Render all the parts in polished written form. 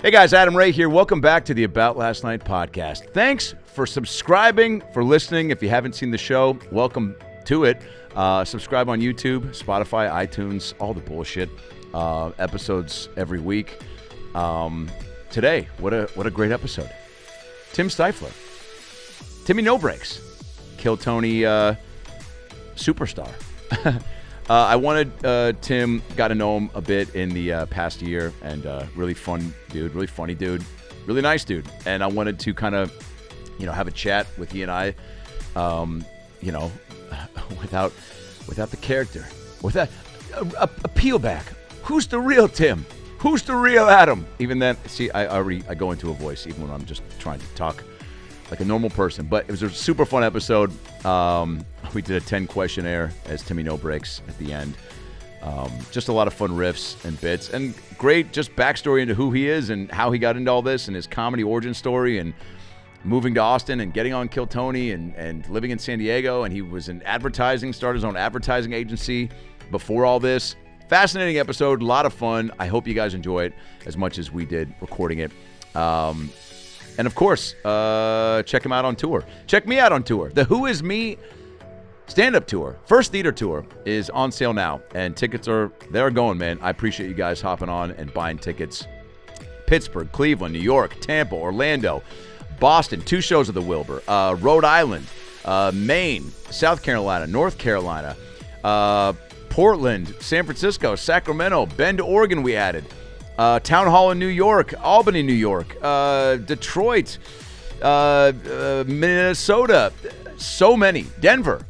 Hey guys, Adam Ray here. Welcome back to the About Last Night podcast. Thanks for subscribing, for listening. If you haven't seen the show, welcome to it. Subscribe on YouTube, Spotify, iTunes, all the bullshit. Episodes every week. Today, what a great episode. Tim Stiefler. Timmy No Brakes. Kill Tony superstar. I wanted Tim, got to know him a bit in the past year, and really fun dude, really funny dude, really nice dude. And I wanted to kind of, have a chat with he and I, without the character, without a peel back. Who's the real Tim? Who's the real Adam? Even then, see, I go into a voice even when I'm just trying to talk like a normal person. But it was a super fun episode. We did a 10 questionnaire as Timmy No Brakes at the end. Just a lot of fun riffs and bits, and great just backstory into who he is and how he got into all this, and his comedy origin story, and moving to Austin and getting on Kill Tony and living in San Diego. And he was in advertising, started his own advertising agency before all this. Fascinating episode, a lot of fun. I hope you guys enjoy it as much as we did recording it. And of course, check him out on tour. Check me out on tour. The Who Is Me stand-up tour, first theater tour, is on sale now, and tickets they're going, man. I appreciate you guys hopping on and buying tickets. Pittsburgh, Cleveland, New York, Tampa, Orlando, Boston, 2 shows of the Wilbur, Rhode Island, Maine, South Carolina, North Carolina, Portland, San Francisco, Sacramento, Bend, Oregon we added, Town Hall in New York, Albany, New York, Detroit, Minnesota, so many, Denver.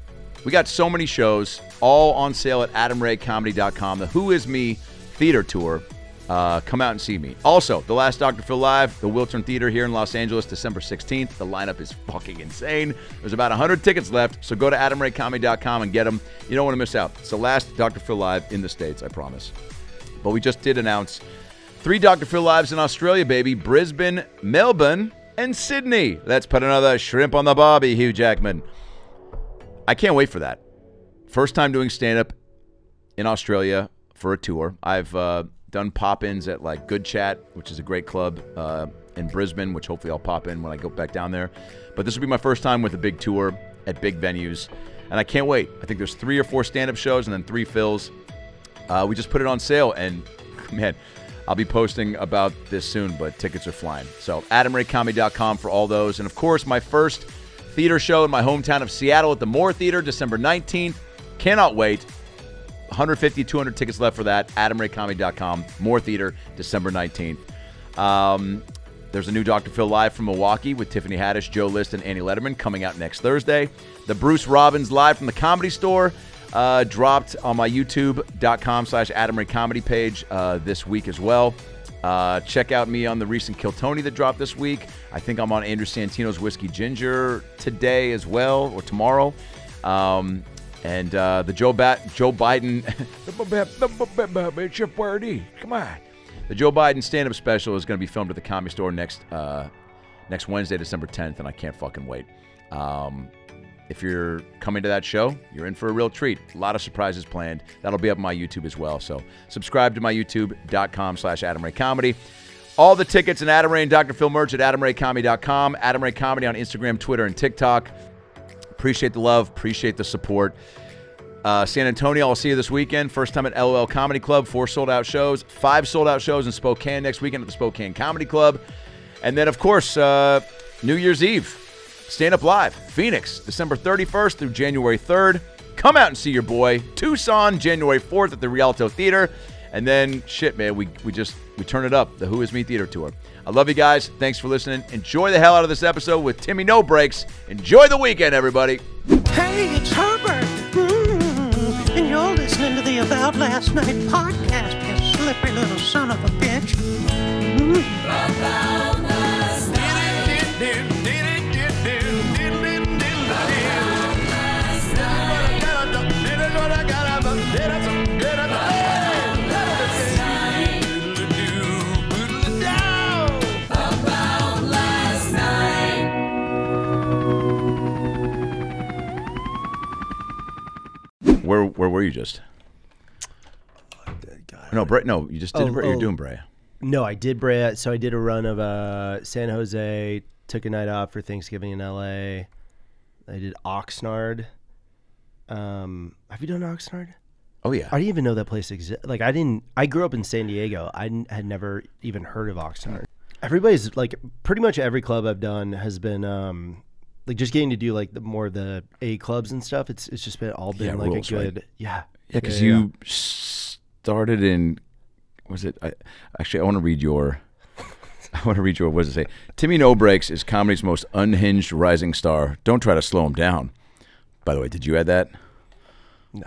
We got so many shows, all on sale at adamraycomedy.com. The Who Is Me theater tour. Come out and see me. Also, The Last Dr. Phil Live, the Wiltern Theater here in Los Angeles, December 16th. The lineup is fucking insane. There's about 100 tickets left, so go to adamraycomedy.com and get them. You don't want to miss out. It's the last Dr. Phil Live in the States, I promise. But we just did announce 3 Dr. Phil Lives in Australia, baby. Brisbane, Melbourne, and Sydney. Let's put another shrimp on the barbie, Hugh Jackman. I can't wait for that. First time doing stand-up in Australia for a tour. I've done pop-ins at like Good Chat, which is a great club in Brisbane, which hopefully I'll pop in when I go back down there. But this will be my first time with a big tour at big venues, and I can't wait. I think there's 3 or 4 stand-up shows and then 3 fills. We just put it on sale, and man, I'll be posting about this soon, but tickets are flying. So adamraycomedy.com for all those. And of course, my first theater show in my hometown of Seattle at the Moore Theater, December 19th. Cannot wait. 150, 200 tickets left for that. AdamRayComedy.com. Moore Theater, December 19th. There's a new Dr. Phil Live from Milwaukee with Tiffany Haddish, Joe List, and Annie Letterman coming out next Thursday. The Bruce Robbins Live from the Comedy Store dropped on my youtube.com/AdamRayComedy page this week as well. Check out me on the recent Kill Tony that dropped this week. I think I'm on Andrew Santino's Whiskey Ginger today as well, or tomorrow. And the Joe Biden, come on. The Joe Biden stand-up special is going to be filmed at the Comedy Store next Wednesday, December 10th, and I can't fucking wait. If you're coming to that show, you're in for a real treat. A lot of surprises planned. That'll be up on my YouTube as well. So subscribe to my youtube.com/AdamRayComedy. All the tickets and Adam Ray and Dr. Phil merch at AdamRayComedy.com. Adam Ray Comedy on Instagram, Twitter, and TikTok. Appreciate the love. Appreciate the support. San Antonio, I'll see you this weekend. First time at LOL Comedy Club. 4 sold-out shows. 5 sold-out shows in Spokane next weekend at the Spokane Comedy Club. And then, of course, New Year's Eve. Stand Up Live, Phoenix, December 31st through January 3rd. Come out and see your boy. Tucson, January 4th at the Rialto Theater. And then, shit, man, we turn it up, the Who Is Me Theater Tour. I love you guys. Thanks for listening. Enjoy the hell out of this episode with Timmy No Brakes. Enjoy the weekend, everybody. Hey, it's Herbert. And you're listening to the About Last Night podcast, you slippery little son of a bitch. About last night. Where were you just? No, Bray. No, you just did. You're doing Bray. No, I did so I did a run of San Jose, took a night off for Thanksgiving in LA. I did Oxnard. Have you done Oxnard? Oh yeah. I didn't even know that place exists. Like I grew up in San Diego. Had never even heard of Oxnard. Everybody's like, pretty much every club I've done has been like just getting to do like more of the A clubs and stuff. It's just been like rules, a good right? Yeah, because you started in. Was it? I want to read your. What does it say? Timmy No Brakes is comedy's most unhinged rising star. Don't try to slow him down. By the way, did you add that? No.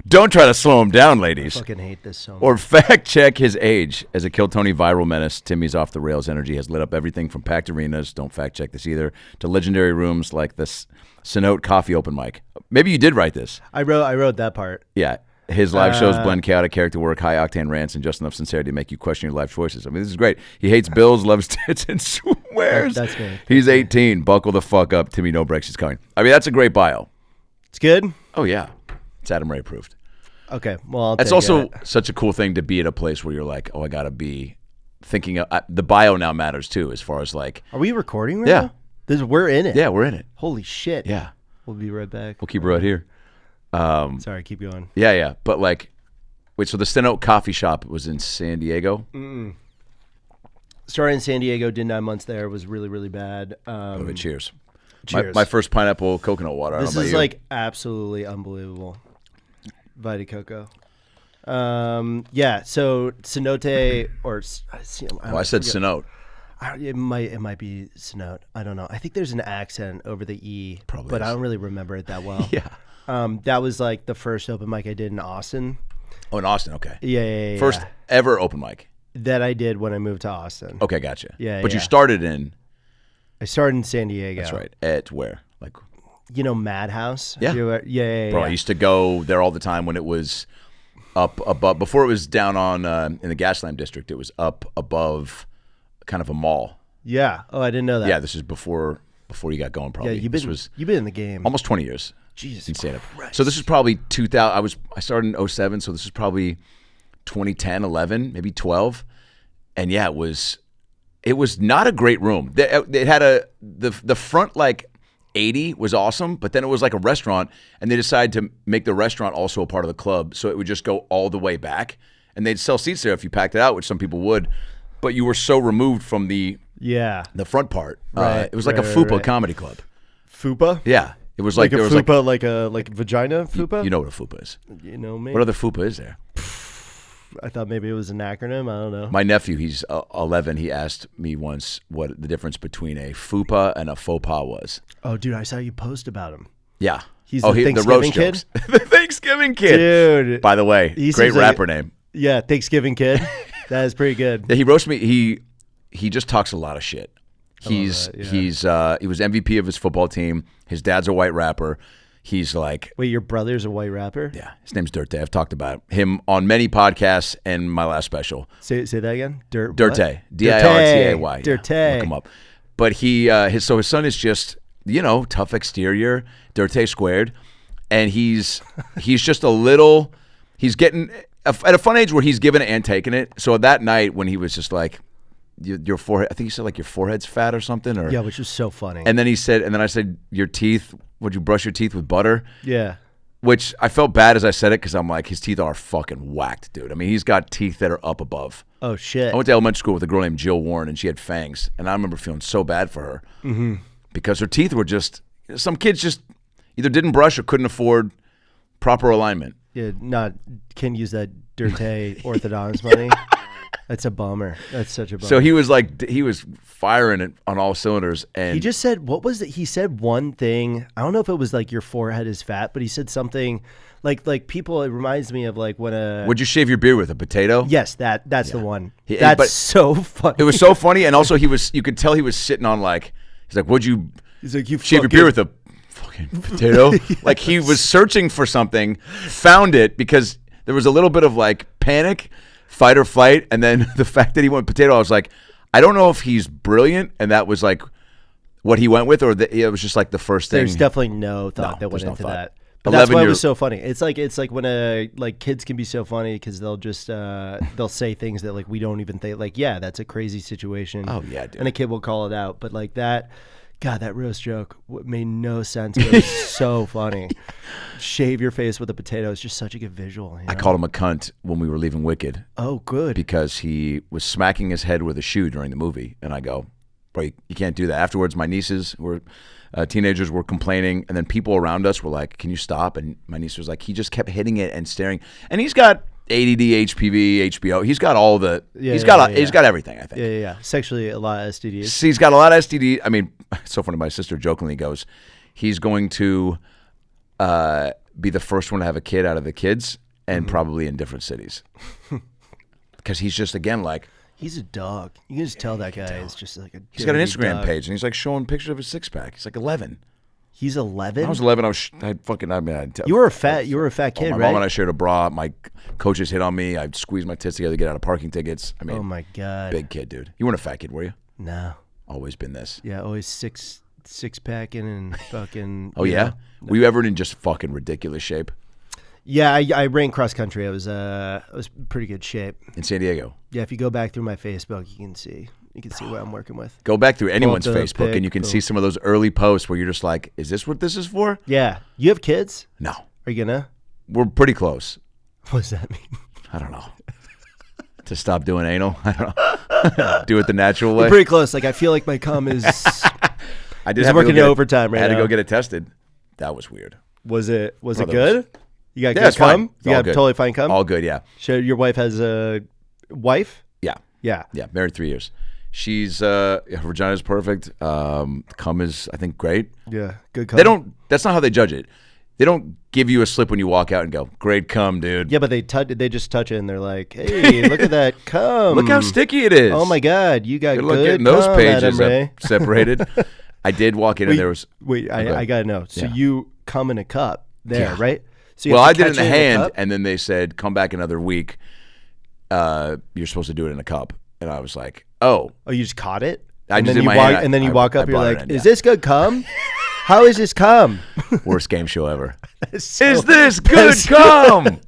Don't try to slow him down, ladies. I fucking hate this so much. Or fact check his age. As a Kill Tony viral menace, Timmy's off the rails energy has lit up everything from packed arenas, don't fact check this either, to legendary rooms like this Standout coffee open mic. Maybe you did write this. I wrote that part. Yeah. His live shows blend chaotic character work, high octane rants, and just enough sincerity to make you question your life choices. I mean, this is great. He hates bills, loves tits, and swears. That's me. He's 18. Buckle the fuck up. Timmy No Brakes is coming. I mean, that's a great bio. It's good. Oh yeah, it's Adam Ray approved. Okay, well, It's also such a cool thing to be at a place where you're like, oh, I gotta be thinking. The bio now matters too, as far as like. Are we recording right now? We're in it. Yeah, we're in it. Holy shit. Yeah. We'll be right back. We'll keep it right here. Sorry, keep going. Yeah. But like, wait, so the Standout coffee shop was in San Diego? Started in San Diego, did 9 months there, was really, really bad. Cheers. Cheers. My first pineapple coconut water. This is like absolutely unbelievable. Vita Coco. Yeah, so Cenote or I said Cenote. It might be Cenote. I don't know. I think there's an accent over the E, Probably but is. I don't really remember it that well. Yeah. That was like the first open mic I did in Austin. Oh, in Austin. Okay. Yeah. First ever open mic. That I did when I moved to Austin. Okay, gotcha. Yeah, But yeah. you started in. I started in San Diego. That's right. At where? Like. You know Madhouse? Yeah. Yeah. Bro, I used to go there all the time when it was up above. Before it was down on in the Gaslamp district, it was up above kind of a mall. Yeah. Oh, I didn't know that. Yeah, this is before you got going. Probably. Yeah, you've been in the game almost 20 years. Jesus Insane. Christ. So this is probably 2000. I started in 2007, so this is probably 2010, 11, maybe 12. And yeah, it was not a great room. It had the front like 80 was awesome, but then it was like a restaurant, and they decided to make the restaurant also a part of the club, so it would just go all the way back, and they'd sell seats there if you packed it out, which some people would, but you were so removed from the front part. Right, it was like a FUPA comedy club. FUPA? Yeah, it was like a there was FUPA, like a vagina FUPA? You know what a FUPA is. You know me. What other FUPA is there? I thought maybe it was an acronym. I don't know. My nephew, he's 11. He asked me once what the difference between a FUPA and a faux pas was. Oh, dude, I saw you post about him. Yeah. He's the Thanksgiving kid? The Thanksgiving kid. Dude. By the way, great rapper name. Yeah, Thanksgiving kid. That is pretty good. Yeah, he roasted me. He just talks a lot of shit. He was MVP of his football team. His dad's a white rapper. He's like, wait, your brother's a white rapper? Yeah, his name's Dirte. I've talked about him on many podcasts and my last special. Say that again. Dirte. Dirtay. Dirte. Yeah, look him up. But his son is just tough exterior, Dirte squared, and he's just a little. He's getting at a fun age where he's giving it and taking it. So that night when he was just like, your forehead, I think he said like your forehead's fat or something, or which was so funny. And then I said, your teeth. Would you brush your teeth with butter? Yeah. Which I felt bad as I said it because I'm like, his teeth are fucking whacked, dude. I mean, he's got teeth that are up above. Oh, shit. I went to elementary school with a girl named Jill Warren, and she had fangs. And I remember feeling so bad for her because her teeth were just, some kids just either didn't brush or couldn't afford proper alignment. Yeah, can't use that Dirte orthodontist money. That's a bummer. That's such a bummer. So he was firing it on all cylinders, and he just said, what was it? He said one thing. I don't know if it was like your forehead is fat, but he said something like people. It reminds me of like when would you shave your beard with a potato? Yes, that's the one. But so funny. It was so funny, and also you could tell he was sitting on like, he's like, he's like, you shave your beard with a fucking potato? Yes. Like he was searching for something, found it because there was a little bit of like panic. Fight or flight, and then the fact that he went potato, I was like, I don't know if he's brilliant, and that was like what he went with, or it was just like the first thing. There's definitely no thought that went into that. But that's why it was so funny. It's like when like kids can be so funny because they'll just they'll say things that like we don't even think like that's a crazy situation. Oh yeah, dude. And a kid will call it out, but like that. God, that roast joke made no sense. But it was so funny. Shave your face with a potato is just such a good visual. You know? I called him a cunt when we were leaving Wicked. Oh, good. Because he was smacking his head with a shoe during the movie. And I go, bro, you can't do that. Afterwards, my nieces were, teenagers were complaining. And then people around us were like, can you stop? And my niece was like, he just kept hitting it and staring. And he's got ADD, HPV, HBO. He's got all the. He's got everything. I think. Yeah. Sexually, a lot of STDs. He's got a lot of STD. I mean, it's so funny. My sister jokingly goes, he's going to be the first one to have a kid out of the kids, and probably in different cities, because he's just again like. He's a dog. You can just tell that guy is just like a. He's got an Instagram page, and he's like showing pictures of his six pack. He's like 11. He's 11. I was 11. You were a fat kid, my right? mom and I shared a bra. My coaches hit on me. I squeezed my tits together to get out of parking tickets. I mean, oh my god, big kid, dude. You weren't a fat kid, were you? No. Always been this. Yeah, always six packing and fucking. Oh yeah. No. Were you ever in just fucking ridiculous shape? Yeah, I ran cross country. I was pretty good shape in San Diego. Yeah, if you go back through my Facebook, you can see what I'm working with. Go back through anyone's Facebook and you can see some of those early posts where you're just like, is this what this is for? Yeah. You have kids? No. Are you gonna? We're pretty close. What does that mean? I don't know. To stop doing anal? I don't know. Do it the natural way. We're pretty close. Like I feel like my cum is. I did. Working overtime right now. I had to go get it tested. That was weird. Was it good? You got good cum? You got totally fine cum? All good, yeah. So your wife has a wife? Yeah. Yeah. Yeah, married 3 years. She's her vagina's perfect. Cum is, I think, great. Yeah, good cum. That's not how they judge it. They don't give you a slip when you walk out and go, great cum, dude. Yeah, but they just touch it and they're like, hey, look at that cum. Look how sticky it is. Oh my God, you got good getting cum, those pages Adam separated. I did walk in and there was. Wait, I got to know. So you cum in a cup there, right? So I did it in the hand, and then they said, come back another week. You're supposed to do it in a cup. And I was like, oh. Oh, you just caught it? I and just then did you my walk, hand. And then you walk up, you're like, in, is this good cum? How is this cum? Worst game show ever. Is this good cum?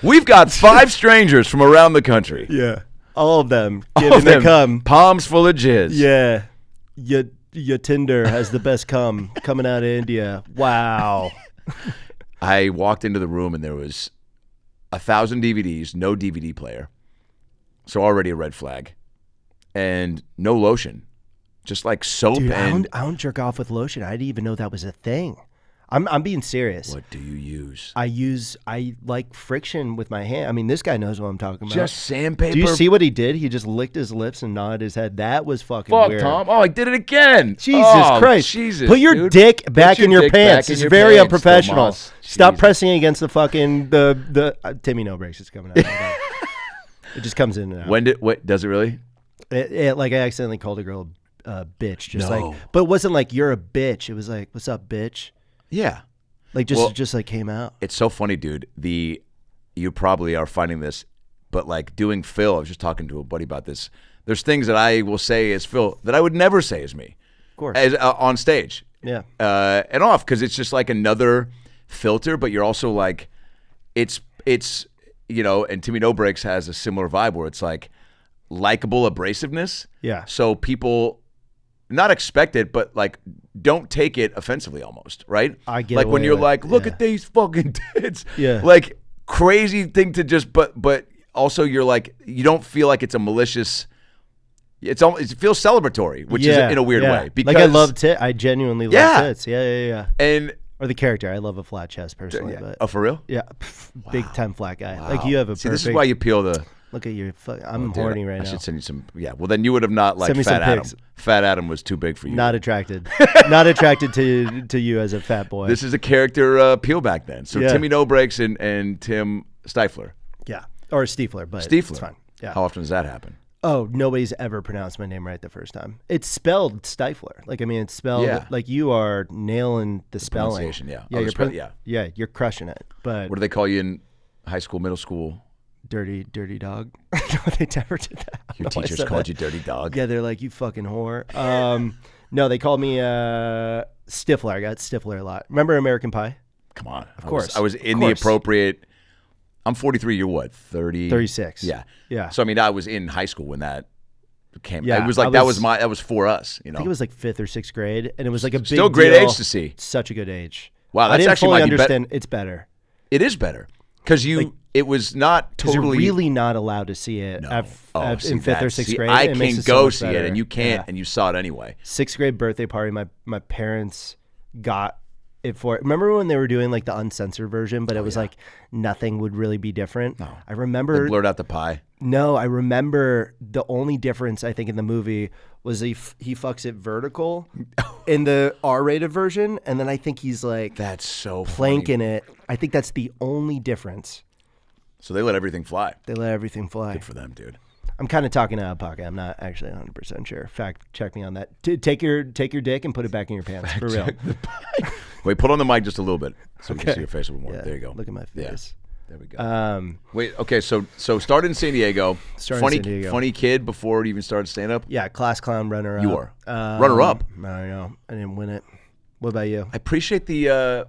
We've got 5 strangers from around the country. Yeah. All of them giving their cum. Palms full of jizz. Yeah. Your Tinder has the best cum coming out of India. Wow. I walked into the room and there was 1,000 DVDs, no DVD player. So already a red flag. And no lotion. Just like soap. Dude, and I don't jerk off with lotion. I didn't even know that was a thing. I'm being serious. What do you use? I like friction with my hand. I mean, this guy knows what I'm talking about. Just sandpaper. Do you see what he did? He just licked his lips and nodded his head. That was fucking weird. Tom. Oh, I did it again. Jesus Christ. Jesus. Put your dick back in your pants. It's very unprofessional. Stop pressing against the fucking the Timmy No Brakes is coming out. It just comes in and out. What does it really? It like I accidentally called a girl a bitch. Just like, but it wasn't like you're a bitch. It was like, what's up, bitch? Yeah. Like just like came out. It's so funny, dude. You probably are finding this, but like doing Phil, I was just talking to a buddy about this. There's things that I will say as Phil that I would never say as me. Of course. As on stage. Yeah. And off, because it's just like another filter, but you're also like, it's and Timmy No Brakes has a similar vibe where it's like likable abrasiveness. Yeah. So people not expect it, but like don't take it offensively almost, right? I get like when you're like, look at these fucking tits. Yeah. Like crazy thing to just but also you're like you don't feel like it's a malicious it feels celebratory, which is in a weird way. Because like I love tits. I genuinely love tits. Yeah. And or the character. I love a flat chest personally. But oh, for real? Yeah. Big time flat guy. Wow. Like you have a perfect. This is why you peel the. Look at your. I'm horny right now. I should send you some. Yeah. Well, then you would have not liked Fat Adam. Fat Adam was too big for you. Not attracted. Not attracted to you as a fat boy. This is a character peel back then. So Timmy No Brakes and Tim Stiefler. Yeah. Or Stiefler, but Stiefler. It's fine. Yeah. How often does that happen? Oh, nobody's ever pronounced my name right the first time. It's spelled Stiefler. Like, I mean, it's spelled like you are nailing the spelling. Yeah. Yeah, you're crushing it. But what do they call you in high school, middle school? Dirty dog. No, they never did that. Your teachers called you dirty dog? Yeah, they're like, you fucking whore. No, they called me Stiefler. I got Stiefler a lot. Remember American Pie? Come on. Of course. I was in the appropriate. I'm 43. You're what? 30. 36. Yeah. Yeah. So I mean, I was in high school when that came. Yeah, it was like that was for us. You know. I think it was like 5th or 6th grade, and it was like a big Still great deal. age to see. Such a good age. Wow, that's I didn't actually fully might be understand. It's better It is better because it was not because totally. you're really not allowed to see it No. in See 5th or that. 6th See, grade. I It makes can it so go much see better. it, and you can't, Yeah. and you saw it anyway. 6th grade birthday party. My parents got it for. Remember when they were doing like the uncensored version, but it was like nothing would really be different. No. I remember. They blurred out the pie. No, I remember the only difference I think in the movie was he fucks it vertical in the R-rated version, and then I think he's like That's so planking funny. it. I think that's the only difference. So they let everything fly. They let everything fly. Good for them, dude. I'm kind of talking out of pocket. I'm not actually 100% sure. Fact, check me on that. Take your dick and put it back in your pants for real. Wait, put on the mic just a little bit so we can Okay. see your face a little more. Yeah, There you go. look at my Yeah. face. There we go. Wait, okay, so started in San Diego. Started in San Diego. Funny kid before you even started stand up. Yeah, class clown runner up. You are. Runner up. I don't know. I didn't win it. What about you? I appreciate the I'll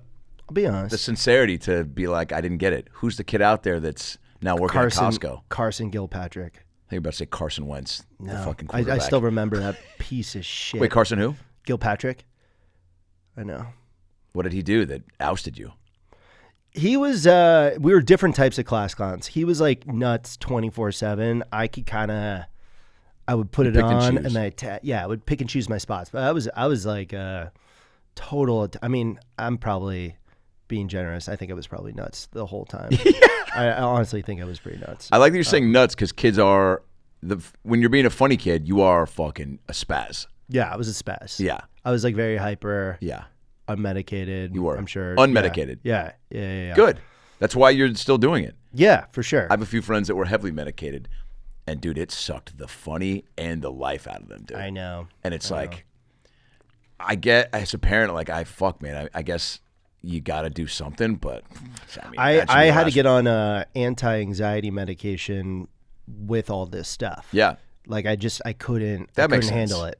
be honest. sincerity to be like, I didn't get it. Who's the kid out there that's now working at Costco? Carson Gilpatrick. I think you're about to say Carson Wentz, the fucking I quarterback. still remember that piece of shit. Wait, Carson who? Gilpatrick. I know. What did he do that ousted you? He was, we were different types of class clowns. He was like nuts 24/7. I could I would put it pick and on choose. and I would pick and choose my spots. But I was like total, I mean, I'm probably being generous. I think I was probably nuts the whole time. I honestly think I was pretty nuts. I like that you're saying nuts because kids are, when you're being a funny kid, you are fucking a spaz. Yeah, I was a spaz. Yeah. I was like very hyper, Yeah. unmedicated. You were. I'm sure. Unmedicated. Yeah. Good. That's why you're still doing it. Yeah, for sure. I have a few friends that were heavily medicated, and dude, it sucked the funny and the life out of them, dude. I know. And it's like, I get as a parent, like, I guess you got to do something, but I mean, I had to get on anti-anxiety medication with all this stuff. Yeah. Like I couldn't Makes sense. handle it.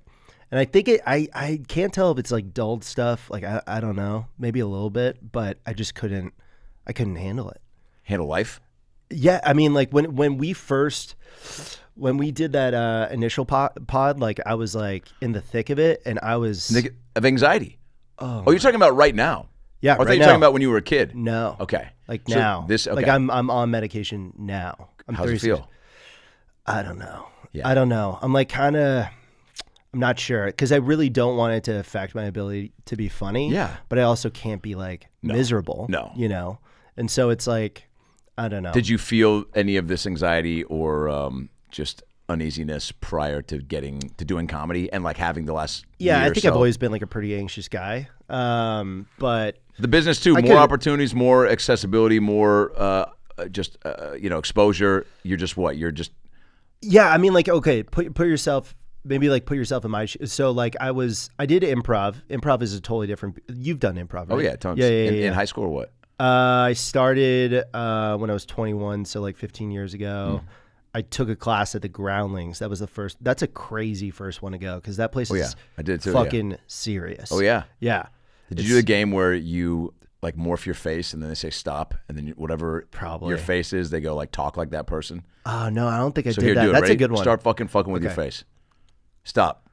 And I think I can't tell if it's like dulled stuff. Like I don't know, maybe a little bit, but I just couldn't handle it. handle life. Yeah, I mean, like when we did that initial pod, like I was like in the thick of it, and I was Of anxiety. Oh, you're talking about right now. yeah. I thought right you were now. talking about when you were a kid. No. Okay. Like So now. okay. Like I'm on medication now. I'm How's it 36. feel? I don't know. Yeah. I don't know. I'm like I'm not sure because I really don't want it to affect my ability to be funny. Yeah. But I also can't be like miserable. No. You know? And so it's like, I don't know. Did you feel any of this anxiety or just uneasiness prior to doing comedy and like having the last Yeah, year I or think so? I've always been like a pretty anxious guy. But The business too, more opportunities, more accessibility, more exposure. You're just what? You're just yeah, I mean, like, okay, put yourself in my shoes. So like I did improv. Improv is a totally different. You've done improv, right? oh yeah, tons. Yeah. In high school or what? I started when I was 21, so like 15 years ago. I took a class at the Groundlings. That was the first. That's a crazy first one to go because that place is I did too, fucking serious. Oh yeah. Yeah. Did you do the game where you like morph your face and then they say stop and then whatever Probably. your face is, they go like talk like that person? Oh no, I don't think I So did here, that. do it. That's Ready? a good one. Start fucking with your Okay. face. Stop.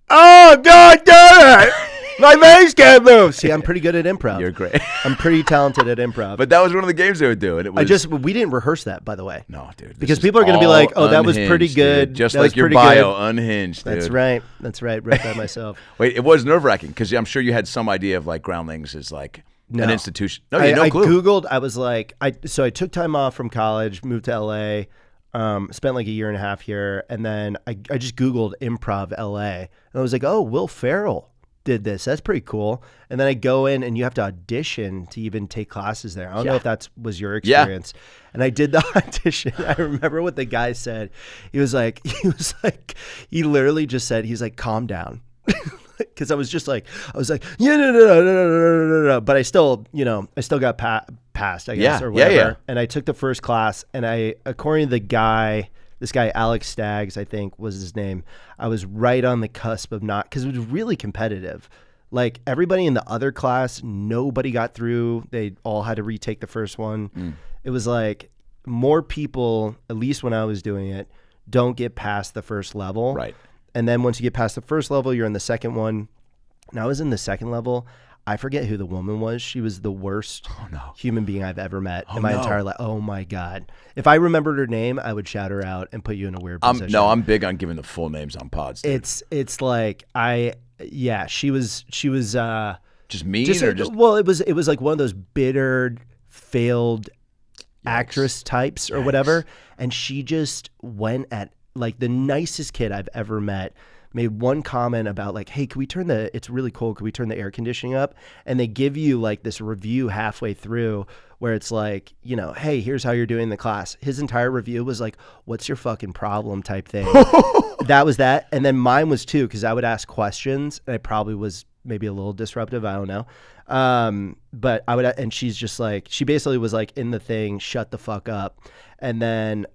Oh God, damn it! My face can't move. See, I'm pretty good at improv. You're great. I'm pretty talented at improv. But that was one of the games they would do, and it was we didn't rehearse that, by the way. no, dude. this Because is people are gonna be all like, "Oh, that was pretty unhinged, good. dude. Just That like was your pretty bio, good." unhinged. That's dude. right. That's right. Wrote that myself. Wait, it was nerve wracking because I'm sure you had some idea of like Groundlings is like No. an institution. No, you had no I clue. Googled. I was like, so I took time off from college, moved to LA, spent like a year and a half here, and then I just Googled improv LA, and I was like, oh, Will Ferrell did this. That's pretty cool. And then I go in, and you have to audition to even take classes there. I don't know if that was your experience. And I did the audition. I remember what the guy said. He he literally just said, he's like, calm down. Because I was like, yeah, no. But I still got passed, I guess, or whatever. Yeah. And I took the first class, and according to this guy, Alex Staggs, I think was his name, I was right on the cusp of not, because it was really competitive. Like everybody in the other class, nobody got through. They all had to retake the first one. It was like more people, at least when I was doing it, don't get past the first level. Right. And then once you get past the first level, you're in the second one. And I was in the second level. I forget who the woman was. She was the worst human being I've ever met in my entire life. Oh my God. If I remembered her name, I would shout her out and put you in a weird position. I'm big on giving the full names on pods. Dude. It's like she was just mean or just well, it was like one of those bitter, failed actress types or whatever. And she just went at like the nicest kid I've ever met. Made one comment about like, hey, it's really cold. Can we turn the air conditioning up? And they give you like this review halfway through where it's like, you know, hey, here's how you're doing in the class. His entire review was like, what's your fucking problem type thing. That was that. And then mine was too, because I would ask questions. And I probably was maybe a little disruptive. I don't know. But I would, and she's just like, she basically was like in the thing, shut the fuck up. And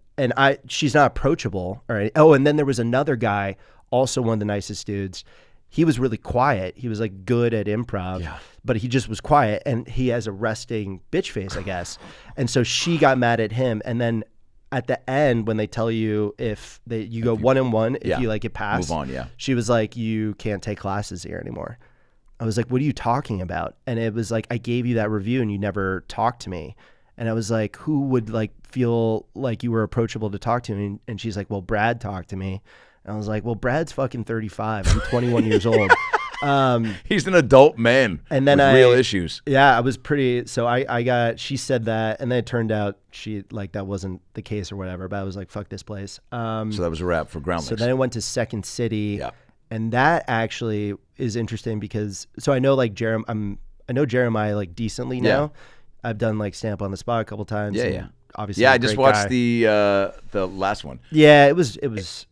she's not approachable. All right. Oh, and then there was another guy, also one of the nicest dudes. He was really quiet. He was like good at improv, but he just was quiet, and he has a resting bitch face, I guess. And so she got mad at him. And then at the end, when they tell you you go 1-1, if you like get past, move on. Yeah. She was like, you can't take classes here anymore. I was like, what are you talking about? And it was like, I gave you that review and you never talked to me. And I was like, who would like feel like you were approachable to talk to me? And she's like, well, Brad talked to me. And I was like, well, Brad's fucking 35. I'm 21 years old. He's an adult man and then with real issues. Yeah, I was pretty. So she said that, and then it turned out that wasn't the case or whatever. But I was like, fuck this place. So that was a wrap for Groundlings. So then I went to Second City, and that actually is interesting because I know like I know Jeremiah like decently now. Yeah. I've done like Stamp on the Spot a couple times. Yeah. Obviously, I just watched the last one. Yeah, it was.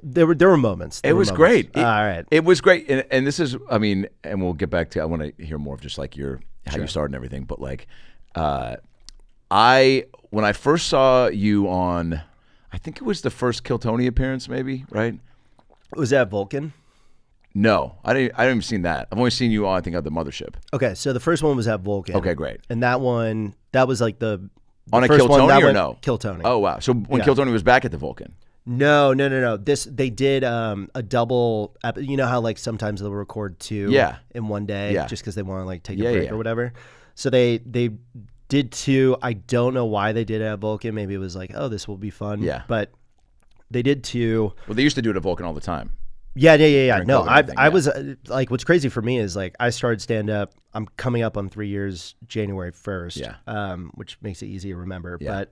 There were moments. It was great. All right. It was great. And this is, I mean, and we'll get back to, I want to hear more of just like how you started and everything. But like, when I first saw you on, I think it was the first Kill Tony appearance, maybe, right? Was that Vulcan? No, I haven't even seen that. I've only seen you on, I think, at the Mothership. Okay. So the first one was at Vulcan. Okay, great. And that was like the on a Kill Tony or no? Kill Tony. Oh, wow. So when Kill Tony was back at the Vulcan. No. They did a double. You know how like sometimes they'll record two in one day, just because they want to like take a break or whatever. So they did two. I don't know why they did it at Vulcan. Maybe it was like, oh, this will be fun. Yeah. But they did two. Well, they used to do it at Vulcan all the time. Yeah. No, I was like, what's crazy for me is like I started stand up. I'm coming up on 3 years, January 1st. Yeah. Which makes it easy to remember. Yeah.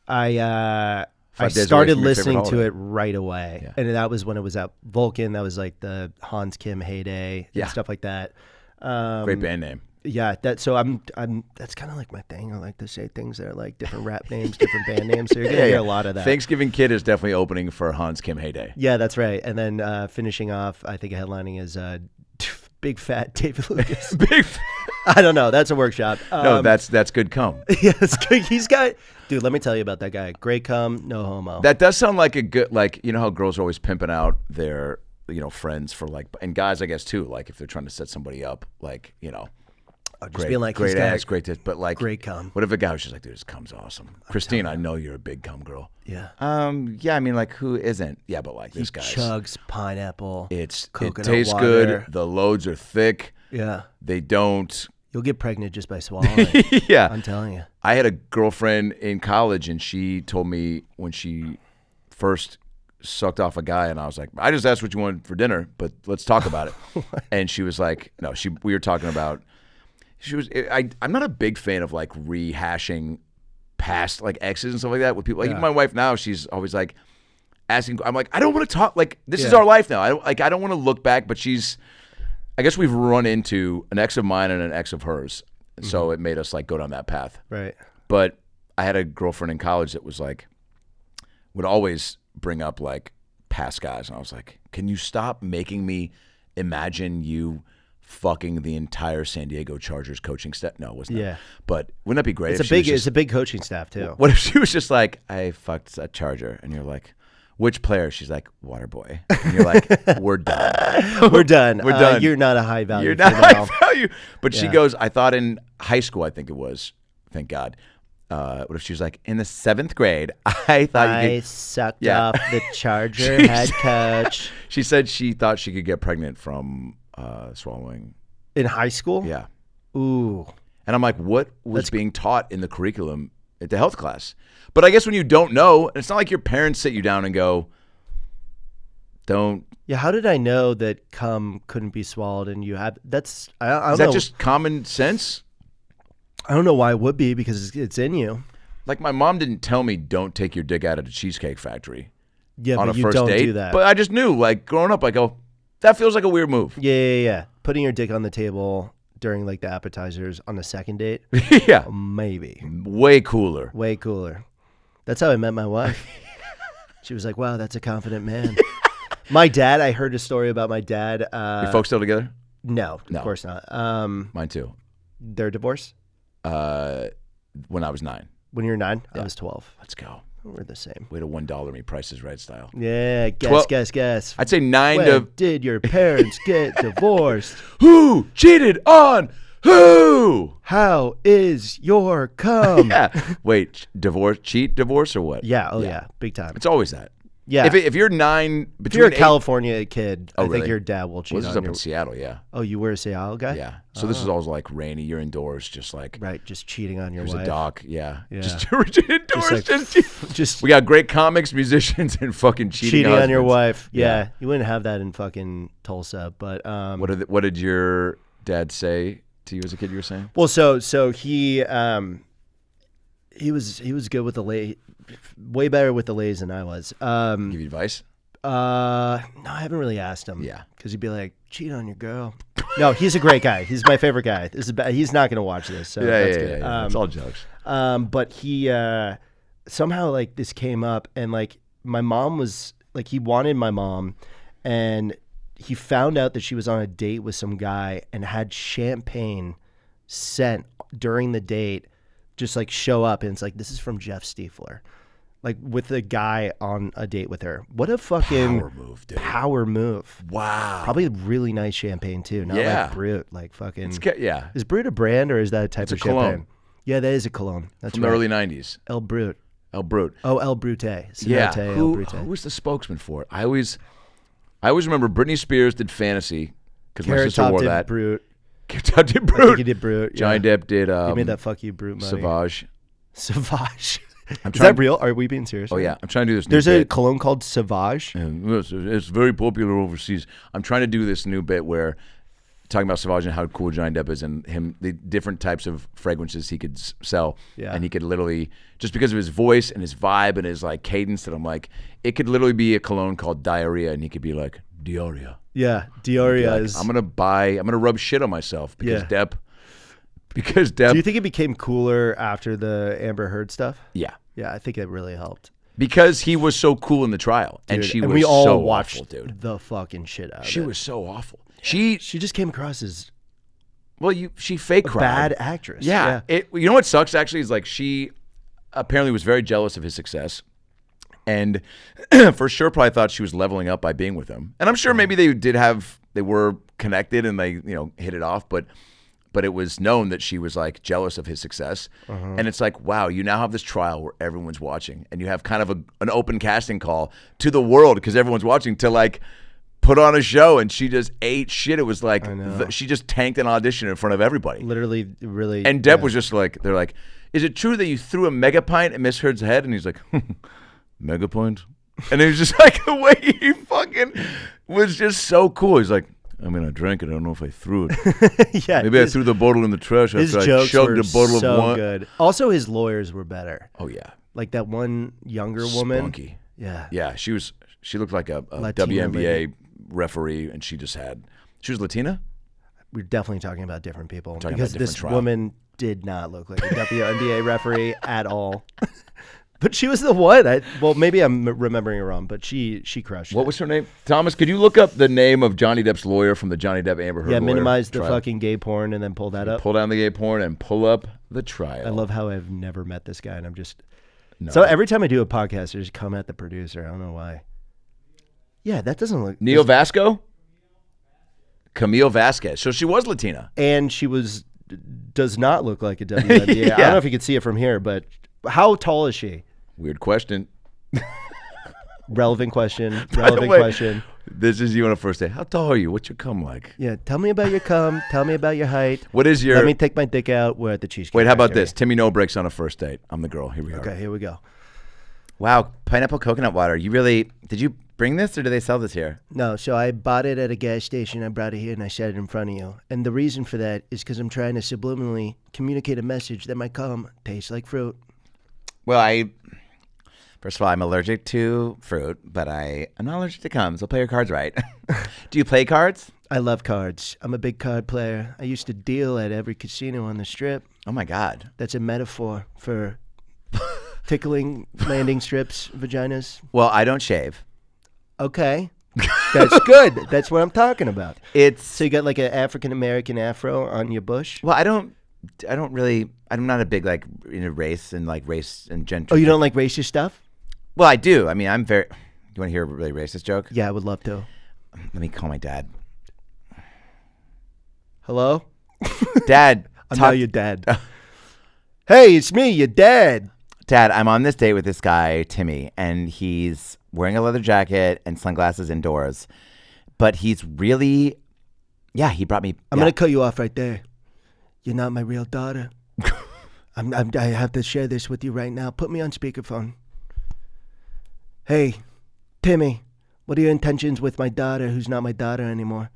But I started listening to it right away, and that was when it was at Vulcan. That was like the Hans Kim heyday and stuff like that. Great band name. Yeah, so I'm that's kind of like my thing. I like to say things that are like different rap names, different band names. So you're gonna hear a lot of that. Thanksgiving Kid is definitely opening for Hans Kim heyday. Yeah, that's right. And then finishing off, I think headlining is Big Fat David Lucas. I don't know. That's a workshop. No, that's good cum. Yes, he's got. Dude, let me tell you about that guy. Great cum, no homo. That does sound like a good, like, you know how girls are always pimping out their, friends for like, and guys, I guess too, like if they're trying to set somebody up, like, just being like, great ass, great tits, but like, great cum. What if a guy was just like, dude, this cum's awesome. Christine, I know you're a big cum girl. Yeah. Yeah, I mean, like, who isn't? Yeah, but like this guy chugs pineapple. It coconut tastes water. Good. The loads are thick. Yeah. They don't. You'll get pregnant just by swallowing it. Yeah. I'm telling you. I had a girlfriend in college, and she told me when she first sucked off a guy, and I was like, I just asked what you wanted for dinner, but let's talk about it. And she was like, no, we were talking about, I'm not a big fan of like rehashing past like exes and stuff like that with people. Like even my wife now, she's always like asking, I'm like, I don't want to talk, like this is our life now. I don't want to look back, but I guess we've run into an ex of mine and an ex of hers. So it made us like go down that path. Right. But I had a girlfriend in college that was like, would always bring up like past guys. And I was like, can you stop making me imagine you fucking the entire San Diego Chargers coaching staff? No, it wasn't. Yeah. But wouldn't that be great? It's a big coaching staff too. What if she was just like, I fucked a Charger, and you're like, which player? She's like, Waterboy. And you're like, we're done. We're done. We're done. You're not a high value. You're not female. high value. But she goes, I thought in high school, I think it was, thank God. What if she was like, in the 7th grade, I thought you could. Sucked off the Charger head coach. She said she thought she could get pregnant from swallowing. In high school? Yeah. Ooh. And I'm like, what was being taught in the curriculum at the health class? But I guess when you don't know, it's not like your parents sit you down and go, don't. Yeah, how did I know that cum couldn't be swallowed and you have, that's, I don't know. Is that just common sense? I don't know why it would be because it's in you. Like my mom didn't tell me don't take your dick out of the Cheesecake Factory. Yeah, on but a you first don't date. do that. But I just knew, like growing up, I go, that feels like a weird move. Yeah. Putting your dick on the table during like the appetizers on the second date. Yeah. Maybe. Way cooler. Way cooler. That's how I met my wife. She was like, wow, that's a confident man. My dad, I heard a story about my dad. Your folks still together? No, of course not. Mine too. Their divorce? When I was 9. When you were 9? Yeah. I was 12. Let's go. We're the same. Way to $1 me, Price is Right style. Yeah, guess. I'd say 9 when to. did your parents get divorced? Who cheated on who? How is your cum? Yeah. Wait, divorce or what? Yeah. Oh yeah. Big time. It's always that. Yeah. If you're 9, if you're a between 8 California kid, I really? think your dad will cheat Well, this is on up you. in Seattle, yeah. Oh, you were a Seattle guy? Yeah. So this is always like rainy. You're indoors, just like Right, just cheating on your there's wife. a dock. Yeah. Yeah. Just indoors. Like, just we got great comics, musicians, and fucking cheating on your husbands. wife. Yeah. Yeah. You wouldn't have that in fucking Tulsa, but What did your dad say to you as a kid? You were saying? well, so he was good with the lay, way better with the lays than I was. Give you advice? No, I haven't really asked him. Yeah. Because he'd be like, cheat on your girl. No, he's a great guy. He's my favorite guy. He's not going to watch this. So that's good. Yeah. It's all jokes. But he somehow like this came up and like my mom was like, he wanted my mom and he found out that she was on a date with some guy and had champagne sent during the date, just like show up. And it's like, this is from Jeff Stiefler. Like with a guy on a date with her. What a fucking Power move, dude. Power move. Wow. Probably really nice champagne too. Not Yeah. like Brut. Like fucking. Yeah. Is Brut a brand or is that a type It's of a cologne. champagne? Yeah, that is a cologne. That's From right. the early 90s. El Brut. El Brut. Oh, El Brute. Yeah. Cenote, El Who Brute. was the spokesman for it? I always remember Britney Spears did Fantasy because my Carrot sister Top wore did that. Brut. Carrot Top did I think Brut. he did Brut. Johnny Depp did He made that fuck you Brut money. Sauvage. Sauvage. Is trying- that real? Are we being serious? Oh right yeah, now? I'm trying to do this. There's new a bit. cologne called Sauvage. And it's very popular overseas. I'm trying to do this new bit where talking about Sauvage and how cool Johnny Depp is and the different types of fragrances he could sell. Yeah. And he could literally, just because of his voice and his vibe and his like cadence, that I'm like, it could literally be a cologne called Diarrhea, and he could be like, Diarrhea. Yeah, Diarrhea Like, is. I'm gonna rub shit on myself because Yeah. Depp. Do you think it became cooler after the Amber Heard stuff? Yeah. Yeah, I think it really helped. Because he was so cool in the trial, and Dude, she was we all so watched awful, dude. the fucking shit out of She it. was so awful. She just came across as she fake a cried. bad actress. Yeah. You know what sucks actually is like she apparently was very jealous of his success, and for sure probably thought she was leveling up by being with him. And I'm sure maybe they were connected and they hit it off, but it was known that she was like jealous of his success. And it's like, wow, you now have this trial where everyone's watching, and you have kind of an open casting call to the world because everyone's watching to like put on a show, and she just ate shit. It was like she just tanked an audition in front of everybody. Literally, really. And Depp was just like, they're like, is it true that you threw a mega pint at Miss Heard's head? And he's like, mega pint? And it was just like the way he fucking was just so cool. He's like, I mean, I drank it. I don't know if I threw it. Yeah, Maybe I threw the bottle in the trash his after I jokes chugged were a bottle so of wine. good. Also, his lawyers were better. Oh, yeah. Like that one younger woman. Spunky. Yeah. Yeah, she looked like a Latina WNBA lady. referee, and she was Latina? We're definitely talking about different people Talking because about different this trial. woman did not look like a WNBA referee at all. But she was the one. Well, maybe I'm remembering it wrong, but she crushed it. What was her name? Thomas, could you look up the name of Johnny Depp's lawyer from the Johnny Depp Amber Heard Yeah, lawyer minimize the trial? fucking gay porn and then pull that up. Pull down the gay porn and pull up the trial. I love how I've never met this guy, and I'm just... No. So every time I do a podcast, I just come at the producer. I don't know why. Yeah, that doesn't look. Neo Vasco? Camille Vasquez. So she was Latina. And she does not look like a WNBA. Yeah. I don't know if you could see it from here, but how tall is she? Weird question. Relevant question. By the Relevant way, question. This is you on a first date. How tall are you? What's your cum like? Yeah, tell me about your cum. Tell me about your height. What is your... Let me take my dick out. We're at the Cheesecake Wait, how about Factory. this? Timmy No Brakes on a first date. I'm the girl. Here we are. Okay, here we go. Wow, pineapple coconut water. Did you bring this or do they sell this here? No, so I bought it at a gas station. I brought it here and I set it in front of you. And the reason for that is because I'm trying to subliminally communicate a message that my cum tastes like fruit. Well, first of all, I'm allergic to fruit, but I'm not allergic to cum, so play your cards right. Do you play cards? I love cards. I'm a big card player. I used to deal at every casino on the Strip. Oh my God. That's a metaphor for tickling landing strips, vaginas. Well, I don't shave. Okay. That's good. That's what I'm talking about. It's So you got like an African-American afro on your bush? well, I don't really. I'm not a big race and gender. Oh, you don't like racist stuff? Well, I do. I mean, I'm very. You want to hear a really racist joke? Yeah, I would love to. Let me call my dad. Hello? Dad, I'm now your dad. Hey, it's me, your dad. Dad, I'm on this date with this guy, Timmy, and he's wearing a leather jacket and sunglasses indoors. But he's really, he brought me. I'm going to cut you off right there. You're not my real daughter. I have to share this with you right now. Put me on speakerphone. Hey, Timmy, what are your intentions with my daughter who's not my daughter anymore?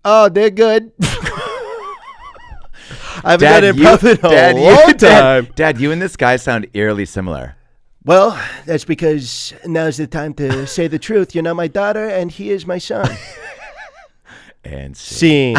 Oh, they're good. I haven't done improv in a long time. Dad, you and this guy sound eerily similar. Well, that's because now's the time to say the truth. You're not my daughter, and he is my son. And Scene.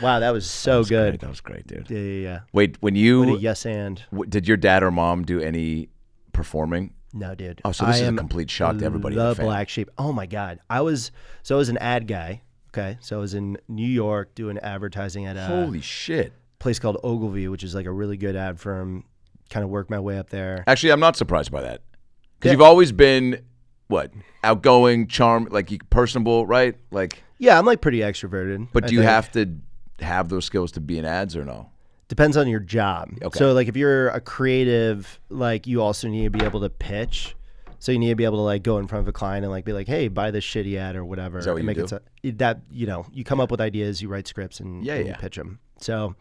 Wow, that was so good. Great. That was great, dude. Yeah. Wait, when What you... a yes and. Did your dad or mom do any performing? No, dude. Oh, so this is a complete shock to everybody in The the family. black sheep. Oh my God. I was an ad guy. Okay, so I was in New York doing advertising at a Holy shit. place called Ogilvy, which is like a really good ad firm. Kind of worked my way up there. Actually, I'm not surprised by that. Because Yeah. you've always been, outgoing, personable, right? Yeah, I'm like pretty extroverted. But I do you think. have to have those skills to be in ads or no? Depends on your job. Okay. So like if you're a creative, like you also need to be able to pitch. So you need to be able to like go in front of a client and like be like, hey, buy this shitty ad or whatever. Is that what and you make it you come up with ideas, you write scripts and you pitch them. So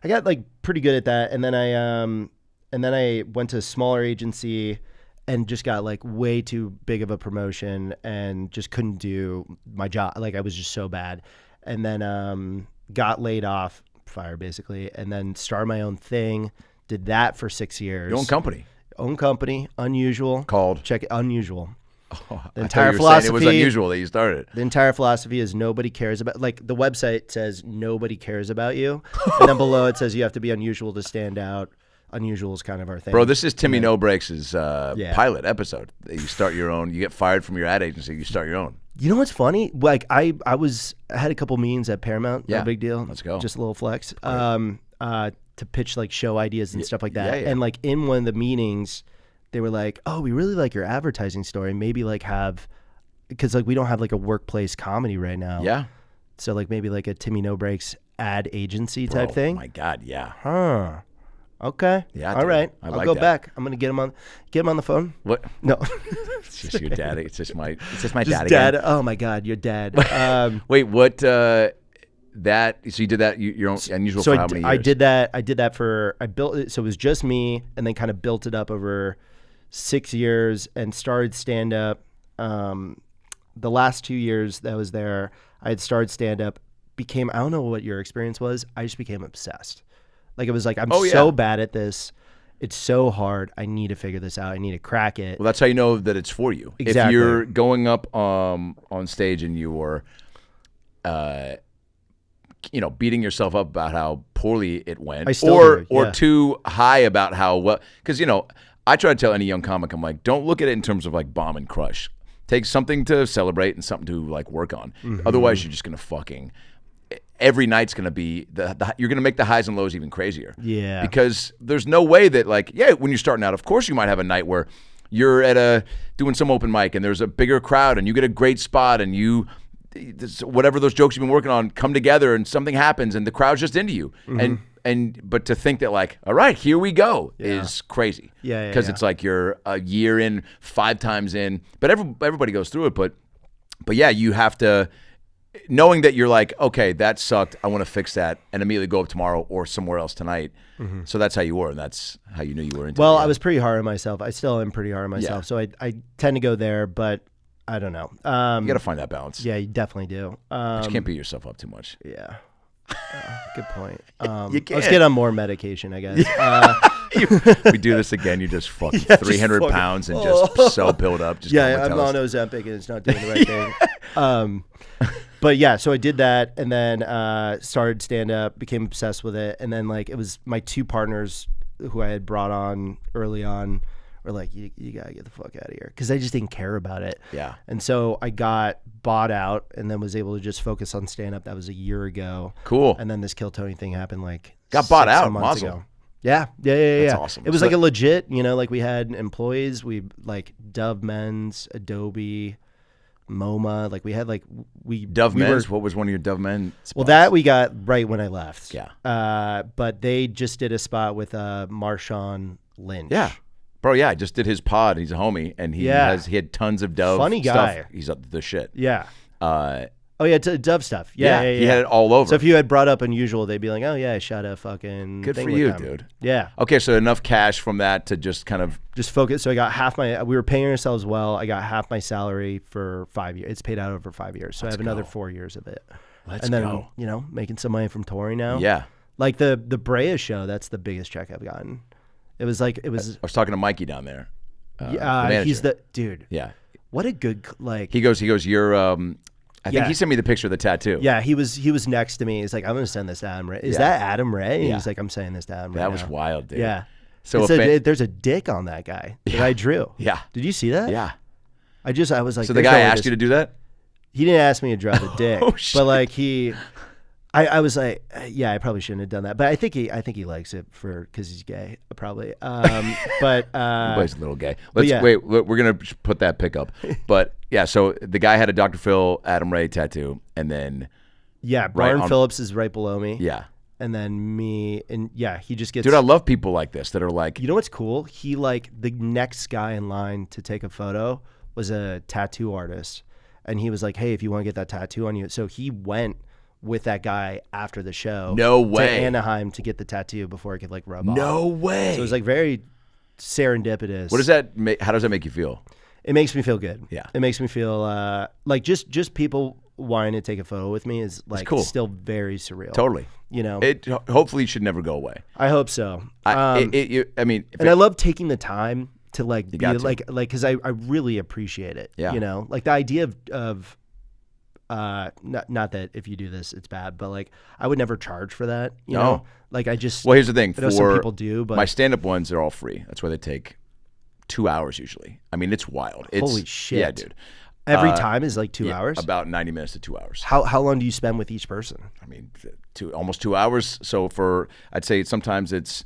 I got like pretty good at that. And then I went to a smaller agency and just got like way too big of a promotion and just couldn't do my job. Like I was just so bad. And then got laid off, fired basically, and then started my own thing. Did that for 6 years. Your own company. Own company, Unusual. Called? Check it, Unusual. Oh, The I entire thought you were saying philosophy. it was unusual that you started it. The entire philosophy is nobody cares about. Like the website says, nobody cares about you, and then below it says you have to be unusual to stand out. Unusual is kind of our thing. Bro, this is Timmy No Brakes' pilot episode. You start your own. You get fired from your ad agency. You start your own. You know what's funny? Like I had a couple meetings at Paramount. Yeah. No big deal. Let's go. Just a little flex. To pitch like show ideas and stuff like that. yeah. And like in one of the meetings, they were like, "Oh, we really like your advertising story. Maybe like because like we don't have like a workplace comedy right now. Yeah. So like maybe like a Timmy No Brakes ad agency type Oh thing. my God, yeah. Huh. Okay. Yeah, All dude. right. I I'll like go that. back. I'm gonna get him on the phone. What? No. It's just your daddy. It's just my Just my Just dad dad. again. Oh my God, your dad. Wait, what? That so you did that your own unusual So for how many years? I did that. I did that for. I built it. So it was just me, and then kind of built it up over 6 years, and started stand up. The last 2 years that I was there, I had started stand up. Became, I don't know what your experience was. I just became obsessed. Like it was like I'm so bad at this. It's so hard. I need to figure this out. I need to crack it. Well, that's how you know that it's for you. Exactly. If you're going up on stage and you were, beating yourself up about how poorly it went, I still or do, yeah. too high about how well, because I try to tell any young comic, I'm like, don't look at it in terms of like bomb and crush. Take something to celebrate and something to like work on. Mm-hmm. Otherwise, you're just gonna every night's gonna be you're gonna make the highs and lows even crazier. Yeah. Because there's no way that when you're starting out, of course you might have a night where you're at doing some open mic and there's a bigger crowd and you get a great spot and whatever those jokes you've been working on come together and something happens and the crowd's just into you. But to think that like, all right, here we go is crazy. Yeah. Because it's like you're a year in, 5 times in, but everybody goes through it. But yeah, you have to, knowing that you're like, okay, that sucked. I want to fix that and immediately go up tomorrow or somewhere else tonight. So that's how you were. And that's how you knew you were into it. Well, I was pretty hard on myself. I still am pretty hard on myself. Yeah. So I tend to go there, but I don't know. You got to find that balance. Yeah, you definitely do. But you can't beat yourself up too much. Yeah. Good point. You can't. Let's get on more medication, I guess. We do this again. You're just fucking 300 pounds and just so built up. Just I'm on Ozempic and it's not doing the right thing. But yeah, so I did that and then started stand up, became obsessed with it, and then like it was my 2 partners who I had brought on early on were like, you gotta get the fuck out of here, because I just didn't care about it. Yeah. And so I got bought out and then was able to just focus on stand up. That was a year ago. Cool. And then this Kill Tony thing happened like got bought 6 out. months Mazel. ago. Yeah. That's awesome. It was So like a legit, like we had employees, we like Dove Men's, Adobe, MoMA, like we had like Dove Men's. What was one of your Dove Men spots? Well, that we got right when I left. Yeah. But they just did a spot with Marshawn Lynch. Yeah. Bro, yeah, I just did his pod. He's a homie, and he had tons of Dove Funny stuff. guy. He's up to the shit. Yeah. Uh, Oh yeah, Dove stuff. Yeah. He had it all over. So if you had brought up Unusual, they'd be like, "Oh yeah, I shot a fucking Good thing for with you, them." dude. Yeah. Okay, so enough cash from that to just kind of Just focus. So I got half my. We were paying ourselves well. I got half my salary for 5 years. It's paid out over 5 years, so I have another 4 years of it. Let's and then go. making some money from touring now. Yeah. Like the Brea show, that's the biggest check I've gotten. It was. I was talking to Mikey down there. He's the dude. Yeah. What a good like. He goes. You're. I think he sent me the picture of the tattoo. Yeah, he was next to me. He's like, I'm gonna send this to Adam Ray. Is that Adam Ray? And he's like, I'm saying this to Adam Ray. That was wild, dude. Yeah. So there's a dick on that guy that I drew. Yeah. Did you see that? Yeah. I was like, So the guy asked you to do that? He didn't ask me to draw the dick. Oh, shit. But like I was like, yeah, I probably shouldn't have done that. But I think he likes it because he's gay, probably. But everybody's a little gay. yeah. Wait. We're gonna put that pick up. But yeah, so the guy had a Dr. Phil Adam Ray tattoo, and then Brian Phillips is right below me. yeah, And then me, and he just gets. dude, I love people like this that are like, You know what's cool? He like the next guy in line to take a photo was a tattoo artist, and he was like, "Hey, if you want to get that tattoo on you," so he went with that guy after the show. No way. To Anaheim to get the tattoo before it could like rub off. no way. So it was like very serendipitous. What does that? How does that make you feel? It makes me feel good. Yeah. It makes me feel like just people wanting to take a photo with me is like cool. still very surreal. Totally. It hopefully should never go away. I hope so. I mean, I love taking the time to like be got to. like because I really appreciate it. Yeah. Like the idea of not that if you do this it's bad, but like I would never charge for that. You know, like I just. Well, here's the thing. I know some people do, but my stand-up ones are all free. That's why they take 2 hours usually. I mean, it's wild. Holy shit. Yeah, dude. Every time is like 2 hours. About 90 minutes to 2 hours. How long do you spend with each person? I mean, almost 2 hours. So I'd say sometimes it's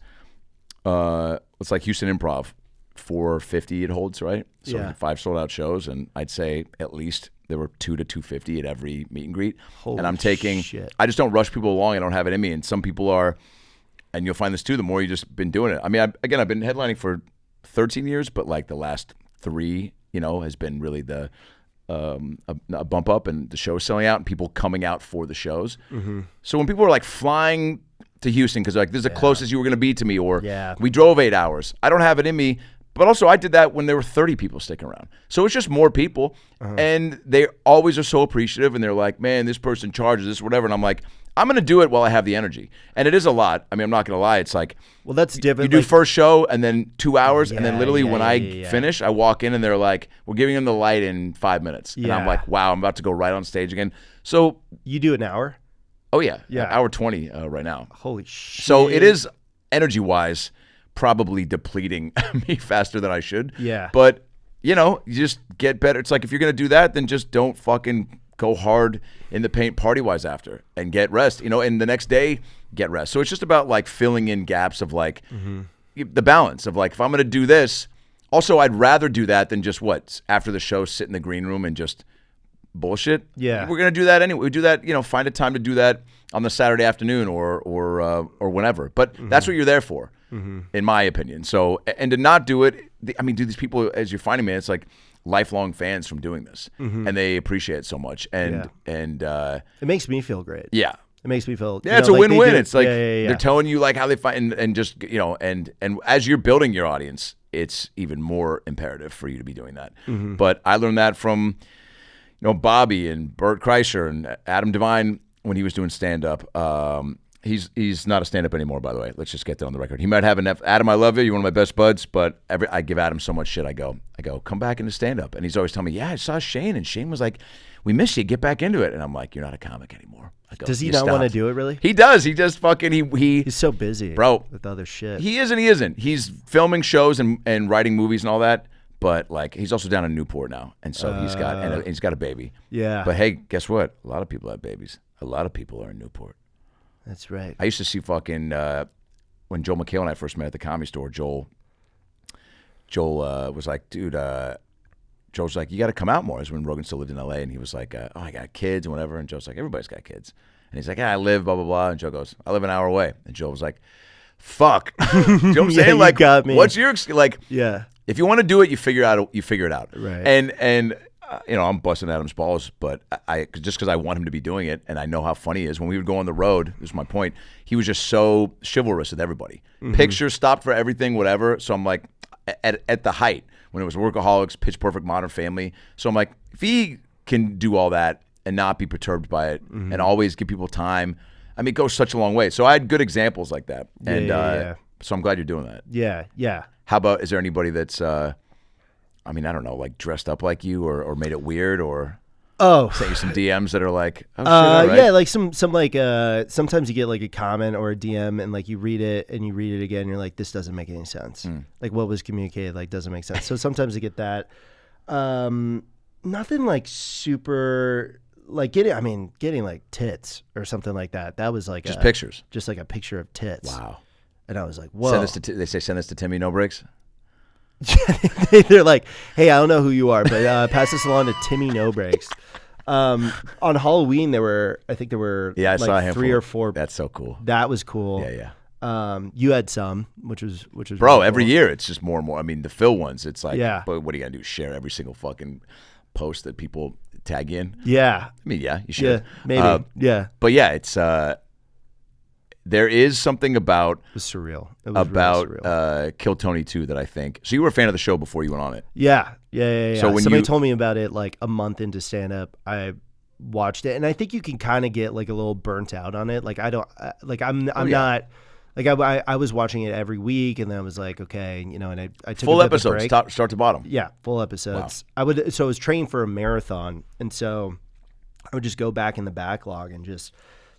like Houston Improv, 450 it holds, right? So Yeah. 5 sold out shows, and I'd say at least there were 2 to 250 at every meet and greet. Holy and I'm taking, shit. I just don't rush people along. I don't have it in me, and some people are, and you'll find this too. The more you just been doing it. I mean, I've been headlining for 13 years, but like the last 3, has been really the. A bump up, and the show's selling out and people coming out for the shows. Mm-hmm. So when people are like flying to Houston because like this is the closest you were going to be to me, or we drove 8 hours, I don't have it in me. But also I did that when there were 30 people sticking around. So it's just more people, and they always are so appreciative, and they're like, man, this person charges this, whatever. And I'm like, I'm going to do it while I have the energy. And it is a lot. I mean, I'm not going to lie. It's like, Well, that's different. you do like, first show and then 2 hours, and then literally when I yeah. finish, I walk in and they're like, we're giving them the light in 5 minutes. And I'm Yeah. like, wow, I'm about to go right on stage again. So, you do an hour. oh yeah, Yeah. hour 20 right now. Holy shit. So it is energy-wise probably depleting me faster than I should. Yeah. But, you just get better. It's like if you're going to do that, then just don't fucking go hard in the paint party-wise after and get rest, and the next day get rest. So it's just about like filling in gaps of like the balance of like, if I'm going to do this, Also, I'd rather do that than just after the show, sit in the green room and just bullshit. Yeah. We're gonna do that anyway. We do that, find a time to do that on the Saturday afternoon or whenever. But that's what you're there for, in my opinion. So, and to not do it, I mean, these people, as you're finding, man, it's like lifelong fans from doing this, and they appreciate it so much. And it makes me feel great. Yeah. It makes me feel. Yeah, it's a win-win. It's like yeah. they're telling you like how they find, and just and as you're building your audience, it's even more imperative for you to be doing that. But I learned that from Bobby and Bert Kreischer and Adam Devine when he was doing stand-up. He's not a stand-up anymore, by the way. Let's just get that on the record. He might have Adam, I love you. You're one of my best buds. But I give Adam so much shit. I go, come back into stand-up. And he's always telling me, yeah, I saw Shane. And Shane was like, we miss you. Get back into it. And I'm like, you're not a comic anymore. I go, does he not want to do it, really? He does. He just fucking, he's so busy, bro, with other shit. He isn't. He's filming shows and writing movies and all that. But like, he's also down in Newport now. And so he's got a baby. Yeah. But hey, guess what? A lot of people have babies. A lot of people are in Newport. That's right. I used to see fucking when Joel McHale and I first met at the Comedy Store. Joel was like, dude, Joel's like, you got to come out more. It was when Rogan still lived in LA, and he was like, oh, I got kids and whatever. And Joel's like, everybody's got kids. And he's like, yeah, I live blah blah blah. And Joe goes, I live an hour away. And Joel was like, fuck. You know what I'm saying? You like, got me. what's your like? Yeah. If you want to do it, you figure it out. Right. And I'm busting Adam's balls, but just because I want him to be doing it, and I know how funny he is. When we would go on the road, this is my point, he was just so chivalrous with everybody. Pictures stopped for everything, whatever. So I'm like, at the height, when it was Workaholics, Pitch Perfect, Modern Family. So I'm like, if he can do all that and not be perturbed by it and always give people time, I mean, it goes such a long way. So I had good examples like that. And so I'm glad you're doing that. Yeah, yeah. How about, is there anybody that's, I don't know, like dressed up like you or made it weird or sent you some DMs that are like, oh, shit, all right. Yeah, like some like, sometimes you get like a comment or a DM and like you read it and again, and you're like, this doesn't make any sense. Like what was communicated, like doesn't make sense. So sometimes I get that. Nothing like super, like getting like tits or something like that. That was like just pictures. Just like a picture of tits. Wow. And I was like, whoa. They say send this to Timmy No Brakes. They're like, hey, I don't know who you are, but pass this along to Timmy No Brakes. On Halloween, I think there were I like saw him 3 or 4. That's so cool. That was cool. Yeah. You had some, which was bro. really every cool. year it's just more and more. I mean, the Phil ones, it's like, yeah. But what are you gonna do? Share every single fucking post that people tag in? Yeah. I mean, yeah, you should. Yeah, maybe. Yeah. But yeah, it's there is something about it was surreal. It was really surreal. Kill Tony 2 that I think. So you were a fan of the show before you went on it. Yeah. So when somebody told me about it like a month into stand up, I watched it, and I think you can kind of get like a little burnt out on it. Like I don't like I'm not like I was watching it every week, and then I was like, okay, and I took full a bit of a episodes, break. start to bottom. Yeah, full episodes. Wow. So I was training for a marathon, and so I would just go back in the backlog and just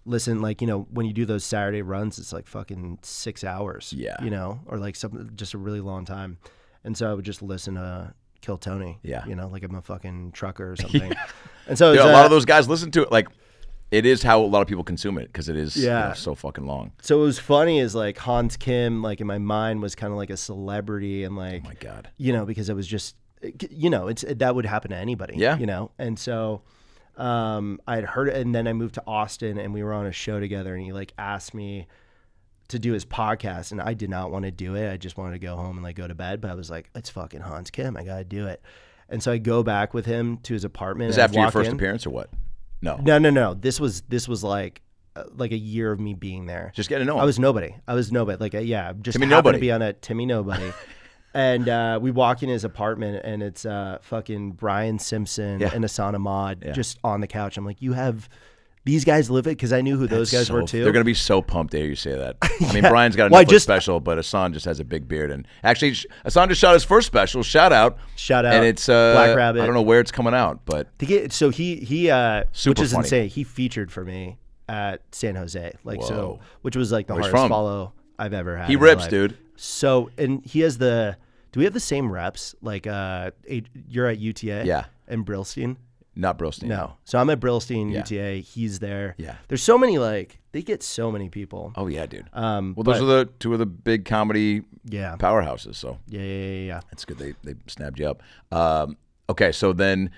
listen. Like when you do those Saturday runs, it's like fucking 6 hours. Yeah. Or like just a really long time, and so I would just listen to Kill Tony. Yeah. Like I'm a fucking trucker or something. And so a lot of those guys listen to it. Like it is how a lot of people consume it because it is so fucking long. So what was funny is like Hans Kim, like in my mind, was kind of like a celebrity, and like, oh my God, because it was just, that would happen to anybody. Yeah. And so I had heard it, and then I moved to Austin, and we were on a show together, and he like asked me to do his podcast, and I did not want to do it. I just wanted to go home and like go to bed, but I was like, it's fucking Hans Kim, I gotta do it. And so I go back with him to his apartment. Is after your first appearance or what? No. This was like a year of me being there. Just getting to know him. I was nobody. Like just Timmy happened Nobody. to be on a Timmy Nobody. And we walk in his apartment, and it's fucking Brian Simpson and Asana Ahmad just on the couch. I'm like, you have these guys live it? Because I knew who those guys were too. They're going to be so pumped to hear you say that. I mean, Brian's got a Netflix special, but Asan just has a big beard. And actually, Asan just shot his first special. Shout out. And it's Black Rabbit. I don't know where it's coming out, but he super which is funny. insane. He featured for me at San Jose, which was like the Where's hardest from? follow I've ever had. He in my rips, life. dude. So, and he has do we have the same reps? Like, you're at UTA, Yeah, and Brillstein. Not Brillstein. No. So I'm at Brillstein, Yeah. UTA. He's there. Yeah. There's so many, they get so many people. Oh yeah, dude. Well, Well, those are the two of the big comedy Yeah. powerhouses. So Yeah. that's good. They snapped you up. Okay, so then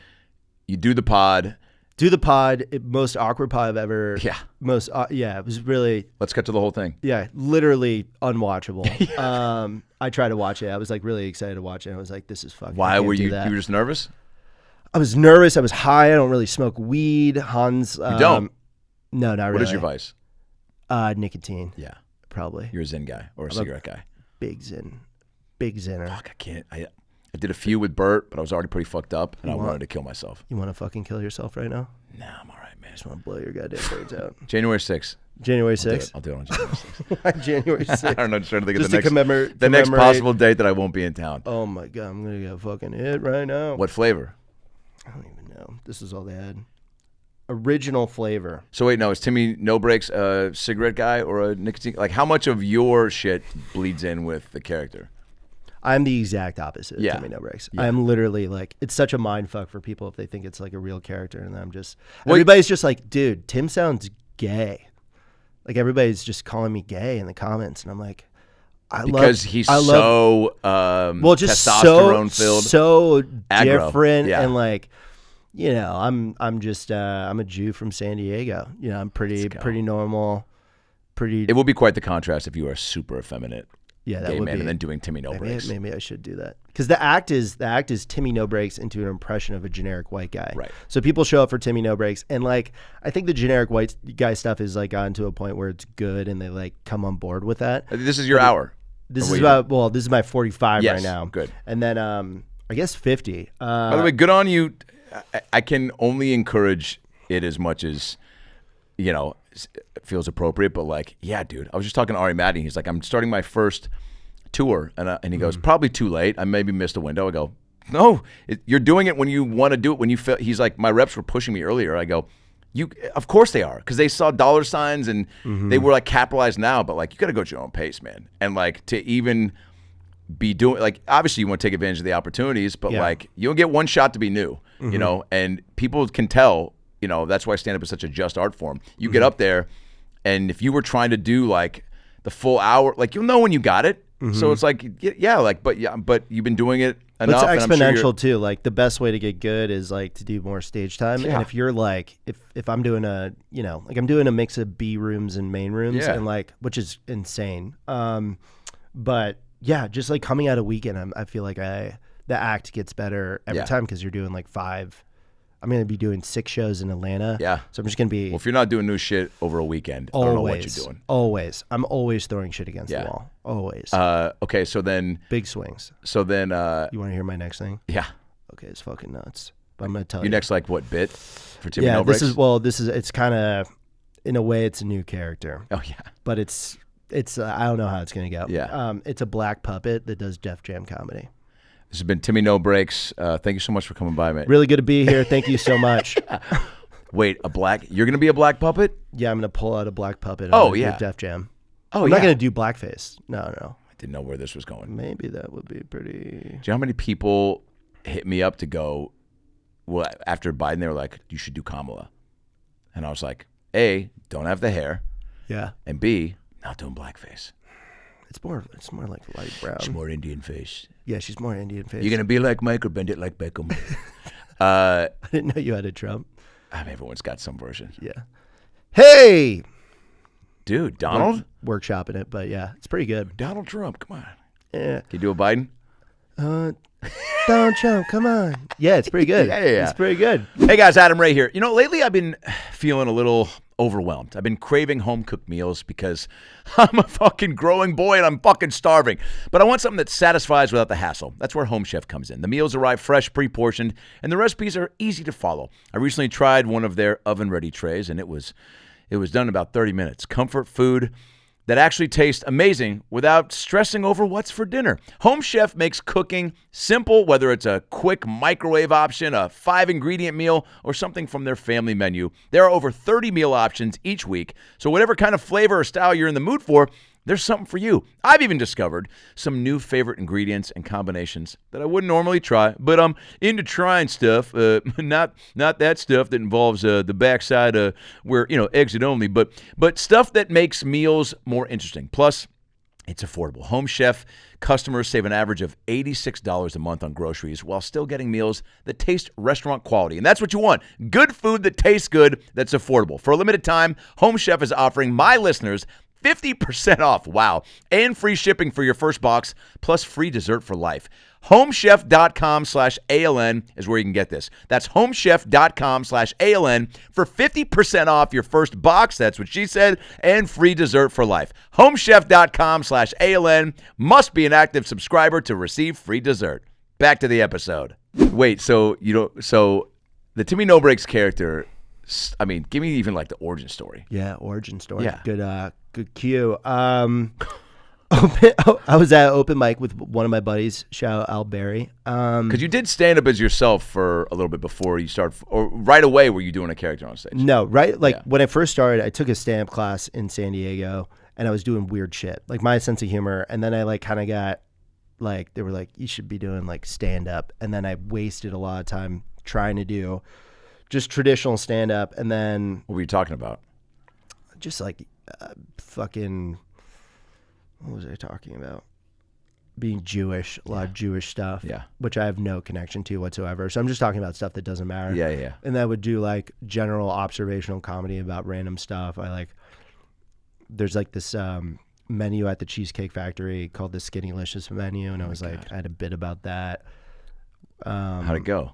you do the pod. Do the pod, most awkward pod I've ever. Yeah. It was really, Let's cut to the whole thing. literally unwatchable. I tried to watch it. I was like really excited to watch it. I was like, this is fucking. Why I can't were do you? that. You were just nervous. I was nervous. I was high. I don't really smoke weed. Hans. You don't. No, not really. What is your vice? Nicotine. Yeah, Probably. you're a Zen guy or a cigarette guy. Big Zenner. Fuck, I can't. I did a few with Bert, but I was already pretty fucked up, and I wanted to kill myself. You want to fucking kill yourself right now? Nah, I'm all right, man. I just want to blow your goddamn brains out. January 6th. January I'll do it. 6th. I'll do it on January 6th. Why January 6th? I don't know. Just trying to think Just of the to next, commemorate. possible date that I won't be in town. Oh my god, I'm gonna get fucking hit right now. What flavor? I don't even know. This is all they had. Original flavor. So wait, no, is Timmy No Brakes a cigarette guy or a nicotine? Like, how much of your shit bleeds in with the character? I'm the exact opposite of Yeah. Timmy No Brakes. Yeah. I'm literally it's such a mind fuck for people if they think it's like a real character, and I'm just Well, everybody's just like, dude, Tim sounds gay. Like everybody's just calling me gay in the comments, and I'm like, He's so well, just testosterone filled. so Aggro. different, Yeah. and I'm just I'm a Jew from San Diego. I'm pretty normal, pretty. It will be quite the contrast if you are super effeminate Yeah, that gay would man be. and then doing Timmy No Brakes. Maybe I should do that because the act is Timmy No Brakes into an impression of a generic white guy. Right. So people show up for Timmy No Brakes, and I think the generic white guy stuff is gotten to a point where it's good, and they come on board with that. This is your hour. This Or is wait. this is my 45 Yes, right now. good. And then I guess 50. By the way, good on you. I can only encourage it as much as, feels appropriate. But yeah, dude, I was just talking to Ari Madden. He's like, I'm starting my first tour. And he goes, probably too late. I maybe missed a window. I go, no, you're doing it when you want to do it. When you feel, he's like, my reps were pushing me earlier. I go, of course they are, because they saw dollar signs and they were capitalized now. But you got to go at your own pace, man. And to even be doing obviously you want to take advantage of the opportunities, but Yeah. you don't get one shot to be new, and people can tell, that's why stand up is such a just art form. You get up there, and if you were trying to do the full hour, you'll know when you got it. So it's but you've been doing it enough. But it's and I'm sure exponential too. The best way to get good is to do more stage time. Yeah. And if you're if I'm doing I'm doing a mix of B rooms and main rooms, Yeah. and which is insane. But yeah, just coming out of weekend, I feel the act gets better every Yeah. time because you're doing 5. I'm going to be doing 6 shows in Atlanta. Yeah. So I'm just going to be well, if you're not doing new shit over a weekend, I don't know what you're doing. Always. I'm always throwing shit against Yeah. the wall. Always. Okay, so then Big swings. You You want to hear my next thing? yeah, Okay, it's fucking nuts. But I'm going to tell you you. next what bit for Timmy Yeah, No Brakes? it's kind of, in a way, it's a new character, Oh yeah. but it's I don't know how it's gonna go. Yeah. It's a black puppet that does Def Jam comedy. This has been Timmy No Brakes. Thank you so much for coming by, man. Really good to be here. Thank you so much. Wait, you're gonna be a black puppet? Yeah, I'm gonna pull out a black puppet. Oh, with yeah. Def Jam. Oh, I'm yeah. not gonna do blackface. No. I didn't know where this was going. Maybe that would be pretty. Do you know how many people hit me up to go? Well, after Biden, they were like, "You should do Kamala," and I was like, "A, don't have the hair, Yeah, and B, not doing blackface. it's more like light brown. It's more Indian face. Yeah, she's more Indian face. You're gonna be like Mike or bend it like Beckham." I didn't know you had a Trump. Everyone's got some version. Yeah. Hey, Dude, Donald workshopping it, but yeah, it's pretty good. Donald Trump, come on. Yeah. Can you do a Biden? Donald Trump, come on. Yeah, it's pretty good. Yeah. It's pretty good. Hey guys, Adam Ray here. Lately I've been feeling a little overwhelmed. I've been craving home cooked meals because I'm a fucking growing boy and I'm fucking starving. But I want something that satisfies without the hassle. That's where Home Chef comes in. The meals arrive fresh, pre-portioned, and the recipes are easy to follow. I recently tried one of their oven-ready trays, and it was done in about 30 minutes. Comfort food that actually tastes amazing without stressing over what's for dinner. Home Chef makes cooking simple, whether it's a quick microwave option, a 5-ingredient meal, or something from their family menu. There are over 30 meal options each week, so whatever kind of flavor or style you're in the mood for, there's something for you. I've even discovered some new favorite ingredients and combinations that I wouldn't normally try, but I'm into trying stuff. Not that stuff that involves the backside where exit only, but stuff that makes meals more interesting. Plus, it's affordable. Home Chef customers save an average of $86 a month on groceries while still getting meals that taste restaurant quality. And that's what you want. Good food that tastes good, that's affordable. For a limited time, Home Chef is offering my listeners 50% off, wow, and free shipping for your first box, plus free dessert for life. Homechef.com/ALN is where you can get this. That's homechef.com/ALN for 50% off your first box, that's what she said, and free dessert for life. Homechef.com/ALN, must be an active subscriber to receive free dessert. Back to the episode. Wait, so the Timmy No Brakes character, I mean, give me even like the origin story. Yeah, origin story. Yeah. Good cue. I was at open mic with one of my buddies, shout out Al Berry. Because you did stand up as yourself for a little bit before you started, or right away were you doing a character on stage? No, right? Like when I first started, I took a stand up class in San Diego and I was doing weird shit, like my sense of humor. And then I like kind of got like, they were like, you should be doing like stand up. And then I wasted a lot of time trying to do just traditional stand up. And then What were you talking about? just like fucking, what was I talking about? Being Jewish, a lot of Jewish stuff, which I have no connection to whatsoever. So I'm just talking about stuff that doesn't matter. Yeah. And I would do like general observational comedy about random stuff. There's like this menu at the Cheesecake Factory called the Skinnylicious menu, and I had a bit about that. How'd it go?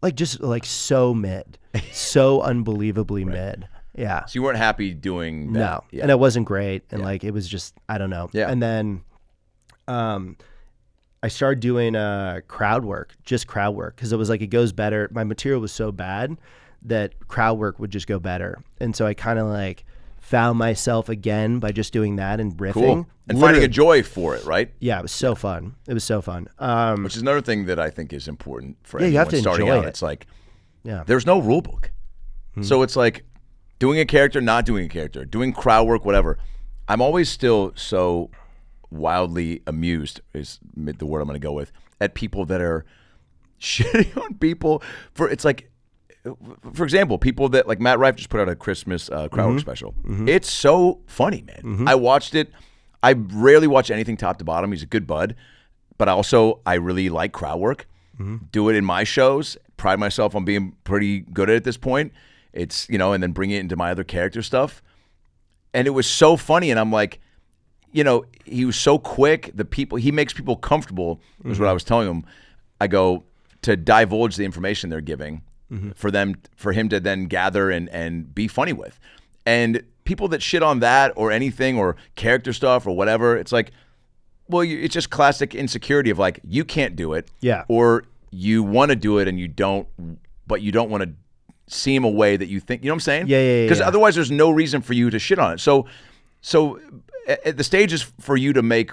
Like just like so mid, so unbelievably mid. Yeah. So you weren't happy doing that? No. Yeah. And it wasn't great. And like, it was just, I don't know. Yeah. And then I started doing crowd work, just crowd work. Cause it was like, it goes better. My material was so bad that crowd work would just go better. And so I kind of like found myself again by just doing that and riffing. Cool. And finding a joy for it, right? Yeah. It was so fun. It was so fun. Which is another thing that I think is important for you have anyone to starting enjoy out. it. It's like, there's no rule book. So it's like, doing a character, not doing a character, doing crowd work, whatever. I'm always still so wildly amused, is the word I'm going to go with, at people that are shitting on people. For example, people that, like Matt Rife just put out a Christmas crowd work special. It's so funny, man. I watched it. I rarely watch anything top to bottom. He's a good bud. But I really like crowd work. Do it in my shows. Pride myself on being pretty good at it at this point. It's, and then bring it into my other character stuff. And it was so funny. And I'm like, he was so quick. He makes people comfortable, is what I was telling him. I go, to divulge the information they're giving for him to then gather and be funny with. And people that shit on that or anything or character stuff or whatever, it's like, well, it's just classic insecurity of like, you can't do it. Yeah. Or you want to do it and you don't, but you don't want to seem a way that you think, you know what I'm saying? Yeah. Because otherwise there's no reason for you to shit on it. So the stage is for you to make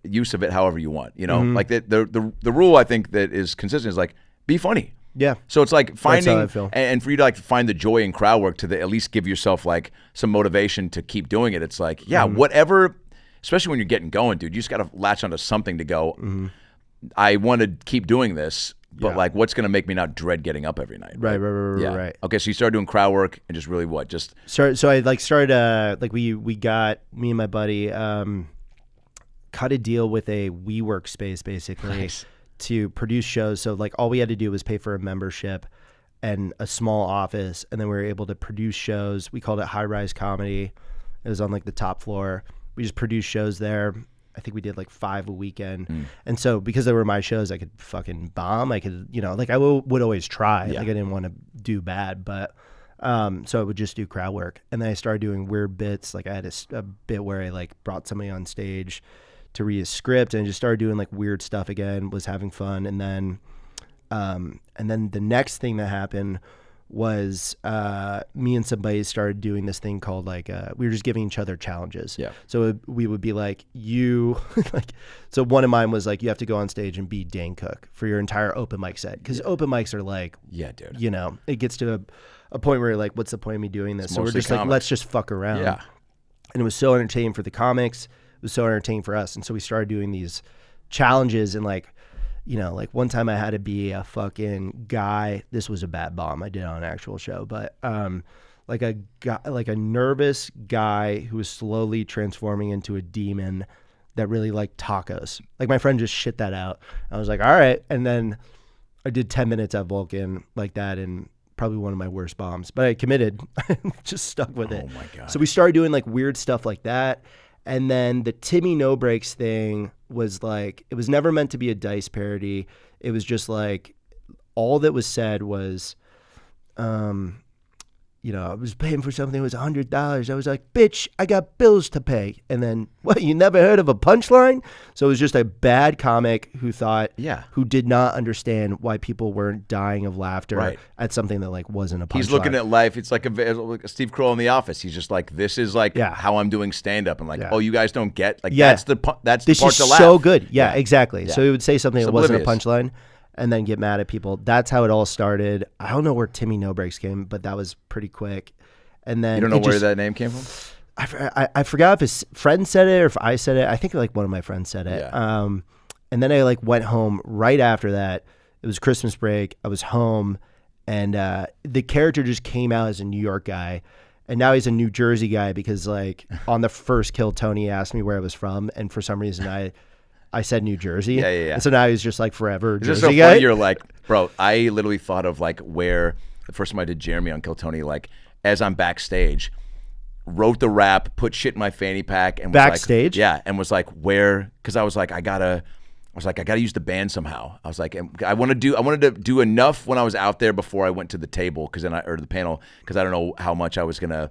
use of it however you want, like the rule I think that is consistent is like, be funny. Yeah. So it's like finding, That's how I feel. and for you to like find the joy in crowd work to at least give yourself like some motivation to keep doing it. It's like, whatever, especially when you're getting going, dude, you just got to latch onto something to go, I want to keep doing this. But like, what's going to make me not dread getting up every night? Right. Okay, so you started doing crowd work and just really So I like started we got, me and my buddy cut a deal with a WeWork space basically to produce shows. So like all we had to do was pay for a membership and a small office, and then we were able to produce shows. We called it High Rise Comedy. It was on like the top floor. We just produced shows there. I think we did like 5 a weekend. And so because they were my shows, I could fucking bomb. I could, like I would always try. Like I didn't want to do bad, but so I would just do crowd work. And then I started doing weird bits. Like I had a bit where I like brought somebody on stage to read a script and just started doing like weird stuff again, was having fun. And then the next thing that happened was me and somebody started doing this thing called like we were just giving each other challenges. Yeah. So we would be like, so one of mine was like, you have to go on stage and be Dane Cook for your entire open mic set, because open mics are like, it gets to a point where you're like, what's the point of me doing this? So we're just like, let's just fuck around. Yeah. And it was so entertaining for the comics. It was so entertaining for us. And so we started doing these challenges and like, you know, like one time I had to be a fucking guy. This was a bad bomb I did on an actual show, but like a guy, like a nervous guy who was slowly transforming into a demon that really liked tacos. Like my friend just shit that out. I was like, all right. And then I did 10 minutes at Vulcan like that, and probably one of my worst bombs, but I committed, just stuck with it. Oh my God. So we started doing like weird stuff like that. And then the Timmy No Brakes thing was like, it was never meant to be a Dice parody. It was just like, all that was said was, you know, I was paying for something, it was $100. I was like, bitch, I got bills to pay. And then, what, you never heard of a punchline? So it was just a bad comic who thought, who did not understand why people weren't dying of laughter at something that like wasn't a punchline. He's looking at life. It's like a Steve Carell in The Office. He's just like, this is like how I'm doing stand up, and like, oh, you guys don't get like that's the part to laugh. So good. Yeah, exactly. So he would say something that wasn't a punchline and then get mad at people. That's how it all started. I don't know where Timmy No Brakes came, but that was pretty quick. And then you don't know where that name came from? I forgot if his friend said it or if I said it. I think like one of my friends said it. Yeah. And then I like went home right after that. It was Christmas break. I was home, and the character just came out as a New York guy. And now he's a New Jersey guy because like on the first Kill Tony, he asked me where I was from. And for some reason I said New Jersey. Yeah. And so now he's just like forever It's Jersey just so guy. funny. You're like, bro, I literally thought of like where the first time I did Jeremy on Kill Tony, like as I'm backstage, wrote the rap, put shit in my fanny pack, and was Backstage? like, and was like, where? Because I was like, I gotta use the band somehow. I was like, I wanted to do enough when I was out there before I went to the table, or the panel, because I don't know how much I was gonna.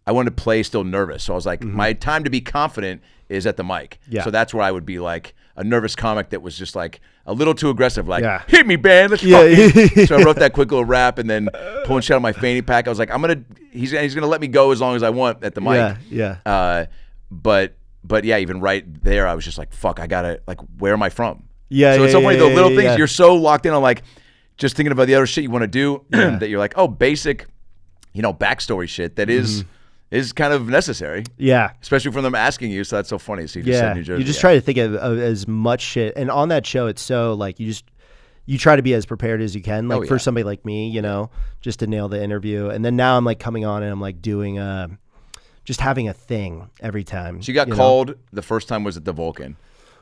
I wanted to play still nervous, so I was like, my time to be confident is at the mic. Yeah. So that's where I would be like a nervous comic that was just like a little too aggressive, like hit me, band, let's fucking. So I wrote that quick little rap, and then pulling shit out of my fanny pack. I was like, he's gonna let me go as long as I want at the mic. But yeah, even right there, I was just like, fuck, I gotta, like, where am I from? So it's so funny, the little things, you're so locked in on like just thinking about the other shit you want to do that you're like, oh, basic, you know, backstory shit that is kind of necessary. Yeah. Especially from them asking you, so that's so funny. So you just said New Jersey. You just try to think of as much shit. And on that show, it's so like you try to be as prepared as you can, like for somebody like me, you know, just to nail the interview. And then now I'm like coming on and I'm like doing just having a thing every time. So you got called the first time was at the Vulcan.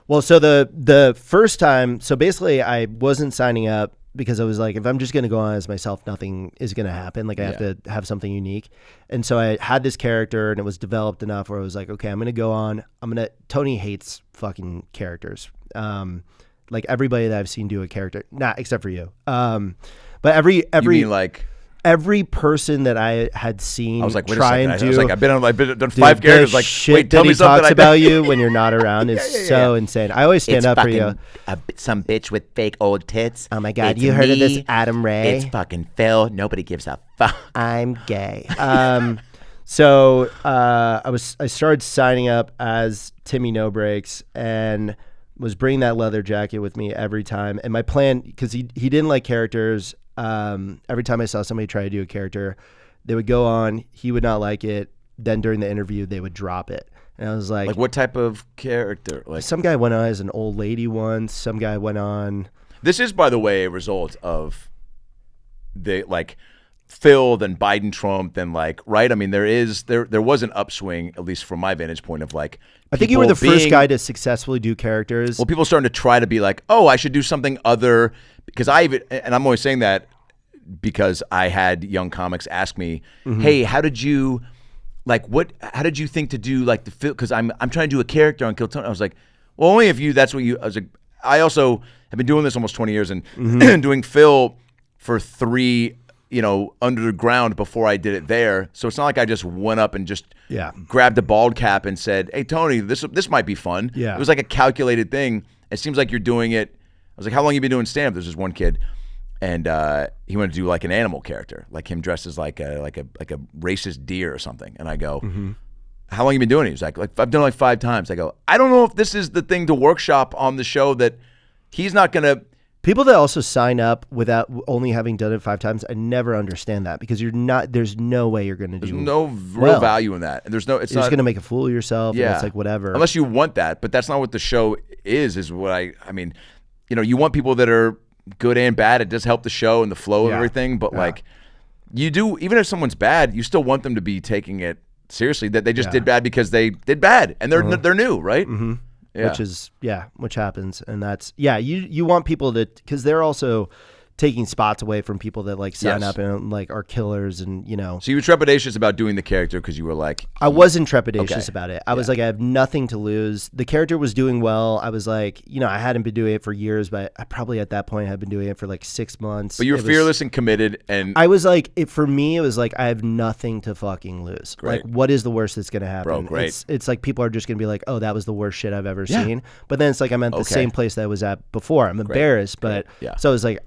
Well, so the first time, so basically I wasn't signing up because I was like, if I'm just going to go on as myself, nothing is going to happen. Like I have to have something unique. And so I had this character and it was developed enough where I was like, okay, I'm going to go on. Tony hates fucking characters. Like everybody that I've seen do a character, except for you. But every You mean like every person that I had seen, I was like, wait try a second. and do. I was like, I've done 5 characters. Like, shit wait, tell that me he something. talks about you when you're not around is so insane. I always stand up for you. Some bitch with fake old tits. Oh my God, It's you heard of me. this Adam Ray? It's fucking Phil. Nobody gives a fuck. I'm gay. So I started signing up as Timmy No Brakes and was bringing that leather jacket with me every time. And my plan, because he didn't like characters. Every time I saw somebody try to do a character, they would go on, he would not like it. Then during the interview, they would drop it. And I was like what type of character? Like some guy went on as an old lady once. Some guy went on. This is, by the way, a result of the like Phil, then Biden, Trump, then like, right? I mean, there was an upswing, at least from my vantage point of like, I think you were the first guy to successfully do characters. Well, people starting to try to be like, oh, I should do something other, because and I'm always saying that because I had young comics ask me, hey, how did you think to do like the Phil? Because I'm trying to do a character on Kill Tony. I was like, well, only if that's what you. I was like, I also have been doing this almost 20 years and doing Phil for 3. Underground before I did it there. So it's not like I just went up and just grabbed a bald cap and said, hey, Tony, this might be fun. Yeah. It was like a calculated thing. It seems like you're doing it. I was like, how long you been doing stand-up? There's this one kid, and he wanted to do like an animal character, like him dressed as like a racist deer or something. And I go, how long you been doing it? He's like I've done it like 5 times. I go, I don't know if this is the thing to workshop on the show that he's not going to People that also sign up without only having done it 5 times, I never understand that because there's no way you're going to do. There's no real value in that. And it's you're not just going to make a fool of yourself. Yeah. And it's like whatever. Unless you want that, but that's not what the show is what I mean, you want people that are good and bad. It does help the show and the flow of everything, but like you do, even if someone's bad, you still want them to be taking it seriously, that they just did bad because they did bad and they're new, right? Mm-hmm. Yeah. Which happens. And that's, you want people to, because they're also taking spots away from people that like sign up and like are killers and, So you were trepidatious about doing the character because you were like. I wasn't trepidatious about it. I was like, I have nothing to lose. The character was doing well. I was like, I hadn't been doing it for years, but I probably at that point had been doing it for like 6 months. But you were fearless and committed. And I was like, for me, it was like, I have nothing to fucking lose. Great. Like, what is the worst that's going to happen? Bro, great. It's like people are just going to be like, oh, that was the worst shit I've ever seen. But then it's like I'm at the same place that I was at before. I'm embarrassed. But so I was like,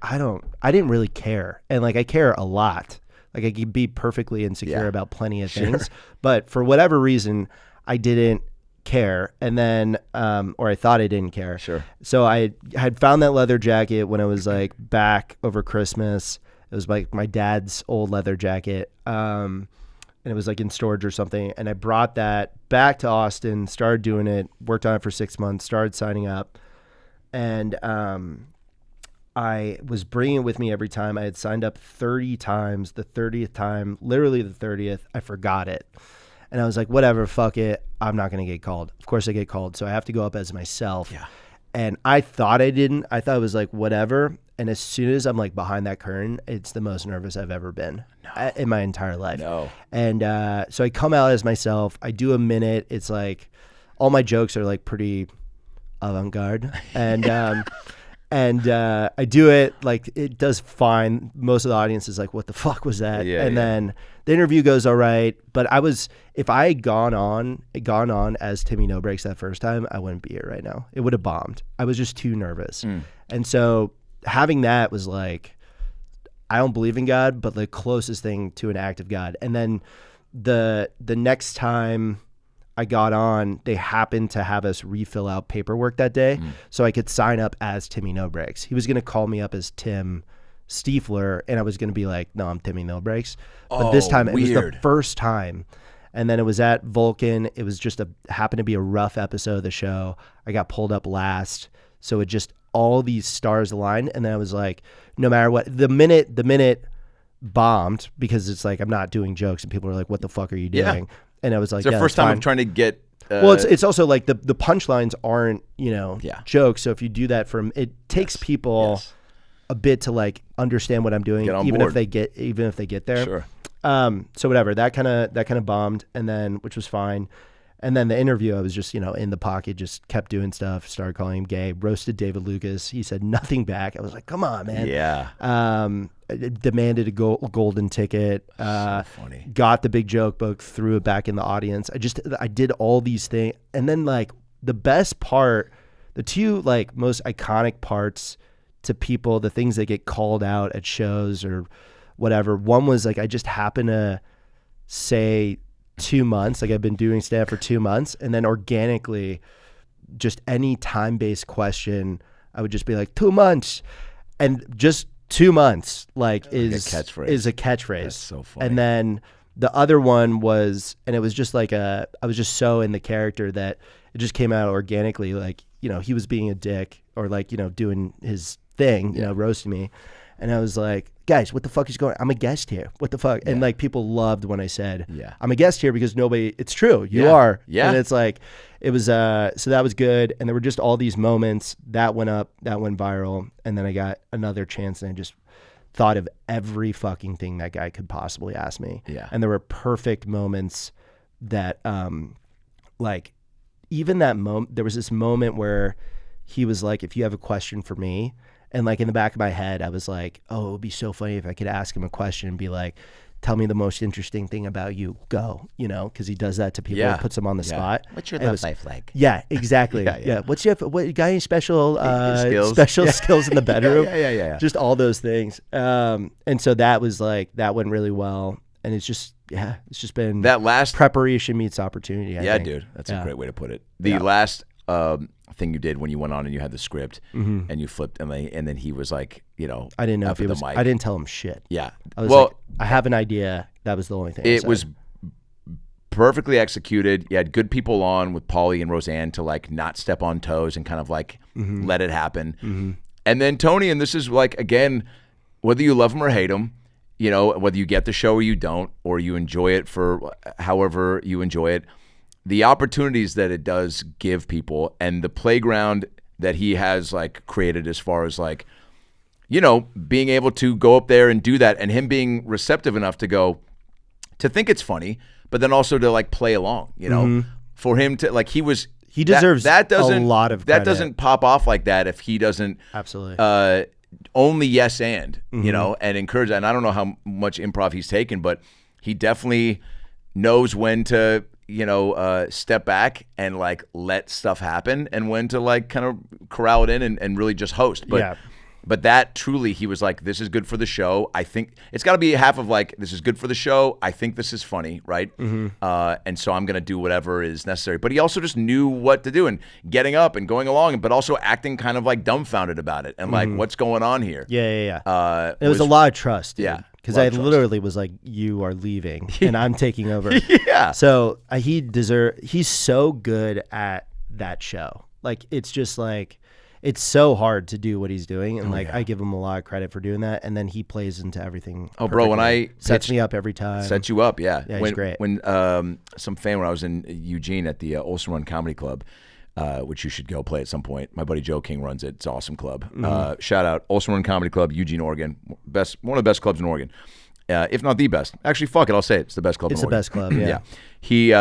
I didn't really care. And like I care a lot. Like I could be perfectly insecure about plenty of things, but for whatever reason I didn't care. And then or I thought I didn't care. Sure. So I had found that leather jacket when I was like back over Christmas. It was like my dad's old leather jacket. And it was like in storage or something. And I brought that back to Austin, started doing it, worked on it for 6 months, started signing up. And I was bringing it with me every time. I had signed up 30 times. The 30th time, literally the 30th, I forgot it. And I was like, whatever, fuck it. I'm not going to get called. Of course I get called. So I have to go up as myself. Yeah. And I thought I didn't. I thought it was like, whatever. And as soon as I'm like behind that curtain, it's the most nervous I've ever been in my entire life. And so I come out as myself. I do a minute. It's like all my jokes are like pretty avant-garde. And and I do it, like it does fine. Most of the audience is like, what the fuck was that? Then the interview goes all right. But if I had gone on as Timmy No Brakes that first time, I wouldn't be here right now. It would have bombed. I was just too nervous. And so having that was like, I don't believe in God, but the closest thing to an act of God. And then the next time I got on, they happened to have us refill out paperwork that day so I could sign up as Timmy No Brakes. He was going to call me up as Tim Stiefler, and I was going to be like, no, I'm Timmy No Brakes. But this time, it was the first time. And then it was at Vulcan. It was just happened to be a rough episode of the show. I got pulled up last. So it just, all these stars aligned. And then I was like, no matter what, the minute bombed because it's like, I'm not doing jokes and people are like, what the fuck are you doing? And I was like, it's their first time of trying to get. Well, it's also like the punchlines aren't, jokes. So if you do that it takes people a bit to like understand what I'm doing, even if they get there. Sure. So whatever, that kind of bombed, and then, which was fine. And then the interview, I was just, in the pocket, just kept doing stuff, started calling him gay, roasted David Lucas. He said nothing back. I was like, come on, man. Yeah. Demanded a golden ticket. So funny. Got the big joke book, threw it back in the audience. I did all these things. And then like the best part, the two like most iconic parts to people, the things that get called out at shows or whatever. One was like, I just happened to say 2 months, like I've been doing stand-up for 2 months, and then organically just any time-based question I would just be like 2 months, and just 2 months like is a catchphrase. That's so funny. And then the other one was, and it was just like I was just so in the character that it just came out organically, like he was being a dick or like doing his thing, roasting me. And I was like, guys, what the fuck is going on? I'm a guest here. What the fuck? And like people loved when I said, I'm a guest here because it's true. You are. Yeah. And it's like, it was, so that was good. And there were just all these moments that went up, that went viral. And then I got another chance and I just thought of every fucking thing that guy could possibly ask me. Yeah. And there were perfect moments that, like even that moment, there was this moment where he was like, if you have a question for me, and like in the back of my head, I was like, oh, it would be so funny if I could ask him a question and be like, tell me the most interesting thing about you. Go, because he does that to people and puts them on the spot. What's your love life like? Yeah, exactly. What's your, you got any special skills in the bedroom? Yeah. Just all those things. And so that was like, that went really well. And it's just been that last preparation meets opportunity. I think. Dude, that's a great way to put it. The last thing you did when you went on and you had the script and you flipped and then he was like, you know, I didn't know up if he at the was. mic. I didn't tell him shit. Yeah. I was Well, like, I have an idea. That was the only thing. I it said. was perfectly executed. You had good people on with Paulie and Roseanne to like not step on toes and kind of like let it happen. And then Tony, and this is like, again, whether you love him or hate him, you know, whether you get the show or you don't, or you enjoy it for however you enjoy it, the opportunities that it does give people and the playground that he has like created as far as like, you know, being able to go up there and do that and him being receptive enough to think it's funny, but then also to like play along, you know, for him to like, he deserves that doesn't, a lot of that credit. doesn't pop off like that if he doesn't Absolutely. Only yes and, you know, and encourage that. And I don't know how much improv he's taken, but he definitely knows when to, you know, step back and like let stuff happen and when to like kind of corral it in and really just host. But that truly, he was like, this is good for the show. I think it's got to be half of like, this is good for the show. I think this is funny, right? And so I'm going to do whatever is necessary. But he also just knew what to do and getting up and going along, but also acting kind of like dumbfounded about it and like, what's going on here? Yeah. It was a lot of trust. Dude. Yeah. Because I literally was like, you are leaving and I'm taking over. Yeah. So he's so good at that show. Like, it's just like, it's so hard to do what he's doing. And I give him a lot of credit for doing that. And then he plays into everything. Oh, bro, when I sets me up every time. Sets you up. Yeah. Yeah, he's great. When some fan, when I was in Eugene at the Olsen Run Comedy Club, which you should go play at some point. My buddy Joe King runs it. It's an awesome club. Shout out Olsen Run Comedy Club, Eugene, Oregon. One of the best clubs in Oregon, if not the best. Actually, fuck it, I'll say it. It's the best club. It's in Oregon. the best club. Yeah. Yeah. He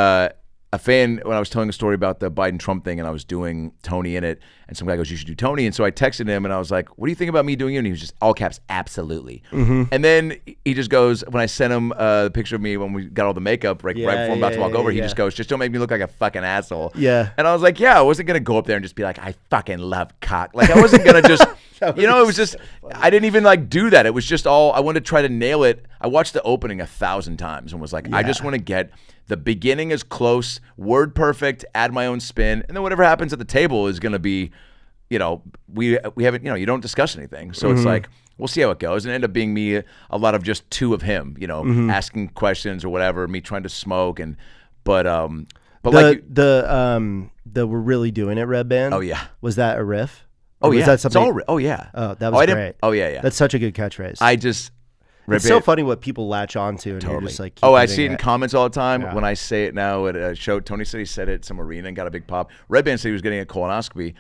a fan when I was telling a story about the Biden Trump thing and I was doing Tony in it, and some guy goes, "You should do Tony." And so I texted him and I was like, "What do you think about me doing you?" And he was just all caps, "Absolutely." And then he just goes, when I sent him the picture of me when we got all the makeup right before I'm about to walk over, he just goes, "Just don't make me look like a fucking asshole." Yeah. And I was like, "Yeah, I wasn't gonna go up there and just be like, I fucking love cock." Like I wasn't gonna just. You know, it was just, I didn't even like do that. It was just all, I wanted to try to nail it. I watched the opening 1,000 times and was like, I just want to get the beginning as close, word perfect, add my own spin. And then whatever happens at the table is going to be, you know, we haven't, you know, you don't discuss anything. So it's like, we'll see how it goes. And it ended up being me, a lot of just two of him, you know, asking questions or whatever, me trying to smoke. But the We're Really Doing It Red Band. Oh, yeah. Was that a riff? Oh, was yeah. that something? Oh, yeah. Oh, that was great. Oh, yeah. That's such a good catchphrase. It's so funny what people latch on to, and you're just like, I see it in comments all the time. Yeah. When I say it now at a show, Tony said he said it at some arena and got a big pop. Red Band said he was getting a colonoscopy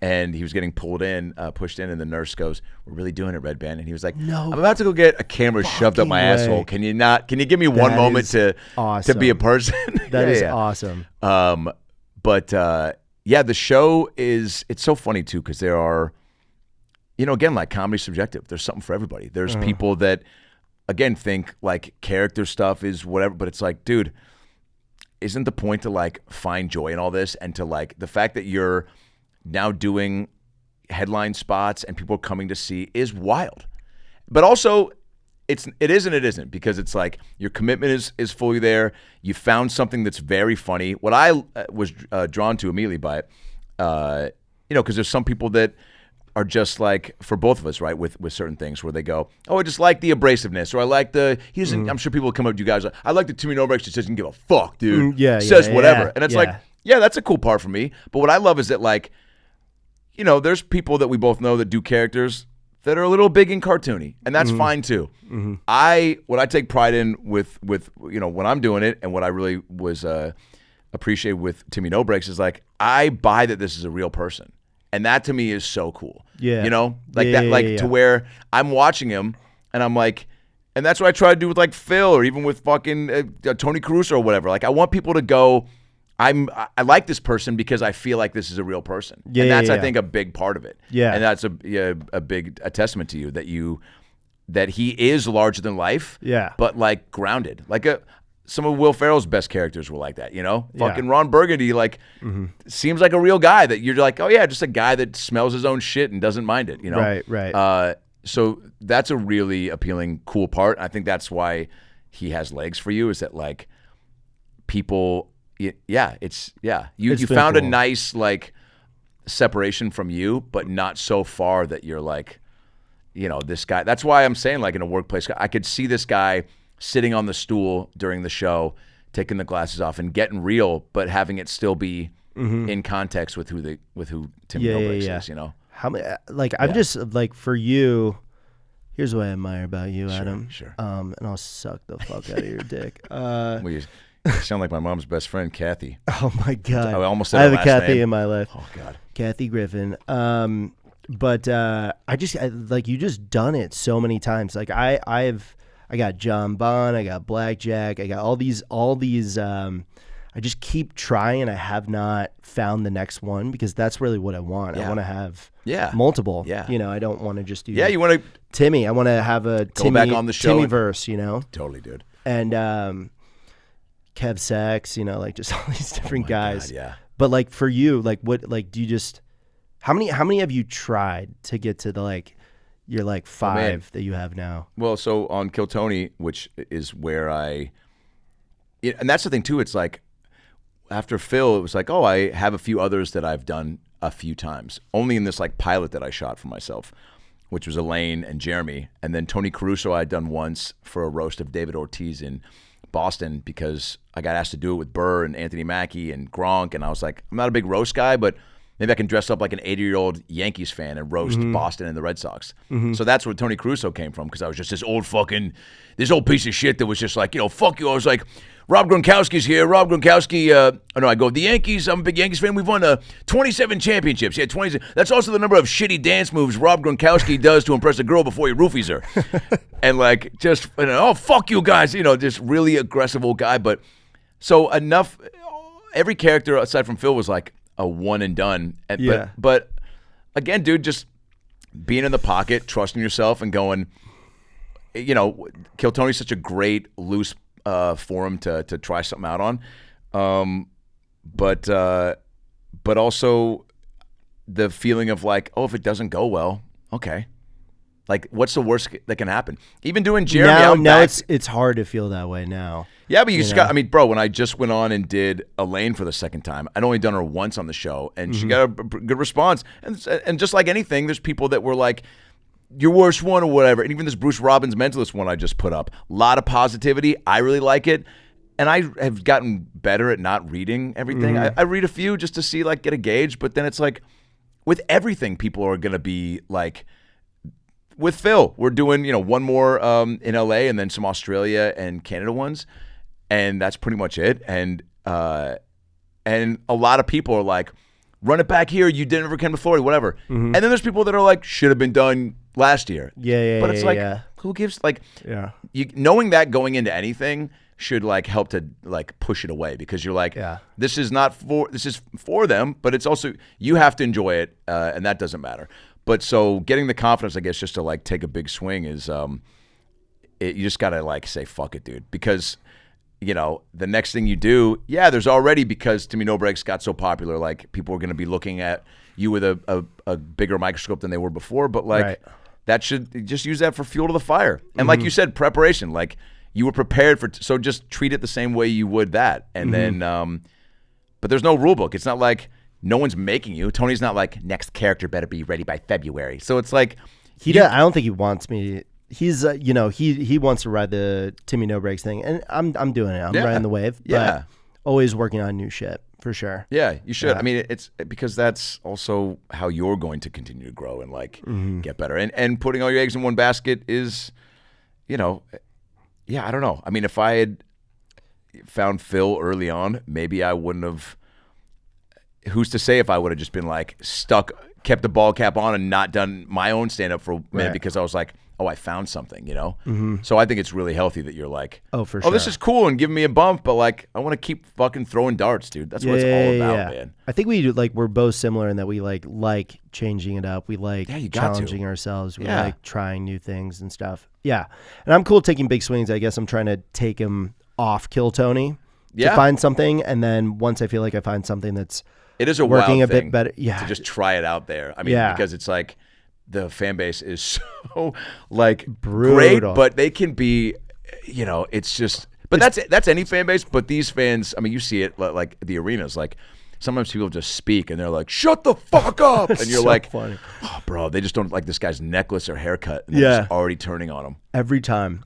and he was getting pushed in, and the nurse goes, "We're really doing it, Red Band." And he was like, No "I'm about to go get a camera shoved up my way. asshole. Can you give me one moment to be a person?" That is awesome. Yeah, the show it's so funny too, because there are, you know, again, like comedy's subjective. There's something for everybody. There's people that, again, think like character stuff is whatever, but it's like, dude, isn't the point to like find joy in all this, and to like the fact that you're now doing headline spots and people are coming to see is wild. But also it is and it isn't, because it's like your commitment is fully there. You found something that's very funny. What I was drawn to immediately by it, you know, because there's some people that are just like, for both of us, right, with certain things where they go, "Oh, I just like the abrasiveness," or "I like the," I'm sure people will come up to you guys like, "I like the Timmy No Brakes just doesn't give a fuck, dude." Says whatever. And it's like, yeah, that's a cool part for me. But what I love is that, like, you know, there's people that we both know that do characters that are a little big and cartoony, and that's fine too. What I take pride in with you know, when I'm doing it, and what I really was appreciate with Timmy No Brakes is like, I buy that this is a real person, and that to me is so cool. Yeah, you know, like to where I'm watching him and I'm like, and that's what I try to do with like Phil, or even with fucking Tony Caruso or whatever. Like, I want people to go, I like this person because I feel like this is a real person. And that's, I think, a big part of it. Yeah. And that's a big testament to you that he is larger than life. Yeah. But like grounded. Like some of Will Ferrell's best characters were like that, you know? Fucking Ron Burgundy, like, seems like a real guy that you're like, oh yeah, just a guy that smells his own shit and doesn't mind it, you know? Right. So that's a really appealing, cool part. I think that's why he has legs for you, is that like people, you found a nice, like, separation from you, but not so far that you're like, this guy. That's why I'm saying, like, in a workplace, I could see this guy sitting on the stool during the show, taking the glasses off and getting real, but having it still be in context with who Timmy No Brakes is, How many? Like, I'm just like, for you. Here's what I admire about you, Adam. Sure. And I'll suck the fuck out of your dick. Well, you sound like my mom's best friend, Kathy. Oh my God. I almost said I have her a last Kathy name. in my life. Oh God. Kathy Griffin. But like, you just done it so many times. Like, I got John Bond, I got Blackjack, I got all these. I just keep trying. I have not found the next one because that's really what I want. I want to have multiple. Yeah. I don't want to just do. Yeah, you want to Timmy. I want to have a go back on the show. Timmyverse, Totally, dude. And Kev Sachs, like, just all these different guys. God, yeah. But like, for you, like, what, like, do you just how many have you tried to get to the, like, your, like, 5 that you have now? Well, so on Kill Tony, which is where and that's the thing too. It's like, after Phil, it was like, I have a few others that I've done a few times. Only in this, like, pilot that I shot for myself, which was Elaine and Jeremy. And then Tony Caruso I'd done once for a roast of David Ortiz in Boston because I got asked to do it with Burr and Anthony Mackie and Gronk. And I was like, I'm not a big roast guy, but maybe I can dress up like an 80-year-old Yankees fan and roast Boston and the Red Sox. So that's where Tony Caruso came from, because I was just this old piece of shit that was just like, fuck you. I was like, Rob Gronkowski's here. Rob Gronkowski, I go, the Yankees, I'm a big Yankees fan. We've won 27 championships. Yeah, 20. That's also the number of shitty dance moves Rob Gronkowski does to impress a girl before he roofies her. And, like, just, oh, fuck you guys. Just really aggressive old guy. But so enough, every character aside from Phil was like a one and done. But again, dude, just being in the pocket, trusting yourself and going, Kill Tony's such a great loose forum to try something out on, but also the feeling of like, if it doesn't go well, okay, like, what's the worst that can happen? Even doing Jeremy now it's hard to feel that way now. Yeah, but you just got, bro, when I just went on and did Elaine for the second time, I'd only done her once on the show, and she got a good response. And just like anything, there's people that were like, your worst one or whatever. And even this Bruce Robbins Mentalist one I just put up, a lot of positivity. I really like it. And I have gotten better at not reading everything. I read a few just to see, like, get a gauge. But then it's like, with everything, people are going to be like, with Phil, we're doing, one more in LA and then some Australia and Canada ones. And that's pretty much it. And a lot of people are like, run it back here. You didn't ever come to Florida, whatever. And then there's people that are like, should have been done last year. But it's like, who gives, like, knowing that going into anything should, like, help to, like, push it away, because you're like, this is for them, but it's also, you have to enjoy it, and that doesn't matter. But so getting the confidence, I guess, just to, like, take a big swing is, you just gotta, like, say fuck it, dude, because the next thing you do, there's already, because Timmy No Brakes got so popular, like, people are going to be looking at you with a bigger microscope than they were before, but, like, that should just use that for fuel to the fire. And like you said, preparation, like, you were prepared for, so just treat it the same way you would that. And then, but there's no rule book. It's not like no one's making you. Tony's not like, next character better be ready by February. So it's like, I don't think he wants me. He's he wants to ride the Timmy No Brakes thing, and I'm doing it. I'm riding the wave. But always working on new shit, for sure. Yeah, you should. I mean, it's because that's also how you're going to continue to grow and, like, get better. And putting all your eggs in one basket is, I don't know. I mean, if I had found Phil early on, maybe I wouldn't have. Who's to say if I would have just been, like, stuck, kept the ball cap on and not done my own stand-up for a minute because I was like, I found something, So I think it's really healthy that you're like, for sure. This is cool and giving me a bump, but, like, I want to keep fucking throwing darts, dude. That's what it's all about, man. I think we're both similar in that we like changing it up. We like challenging ourselves. We like trying new things and stuff. Yeah. And I'm cool taking big swings. I guess I'm trying to take him off Kill Tony to find something. And then once I feel like I find something that's it is a working wild a bit better. Yeah. To just try it out there. I mean, because it's like, the fan base is so, like, brutal. Great, but they can be, it's just, but that's any fan base. But these fans, I mean, you see it like the arenas, like, sometimes people just speak and they're like, "Shut the fuck up," and you're So like, funny. "Oh, bro, they just don't like this guy's necklace or haircut." And they're just already turning on him. Every time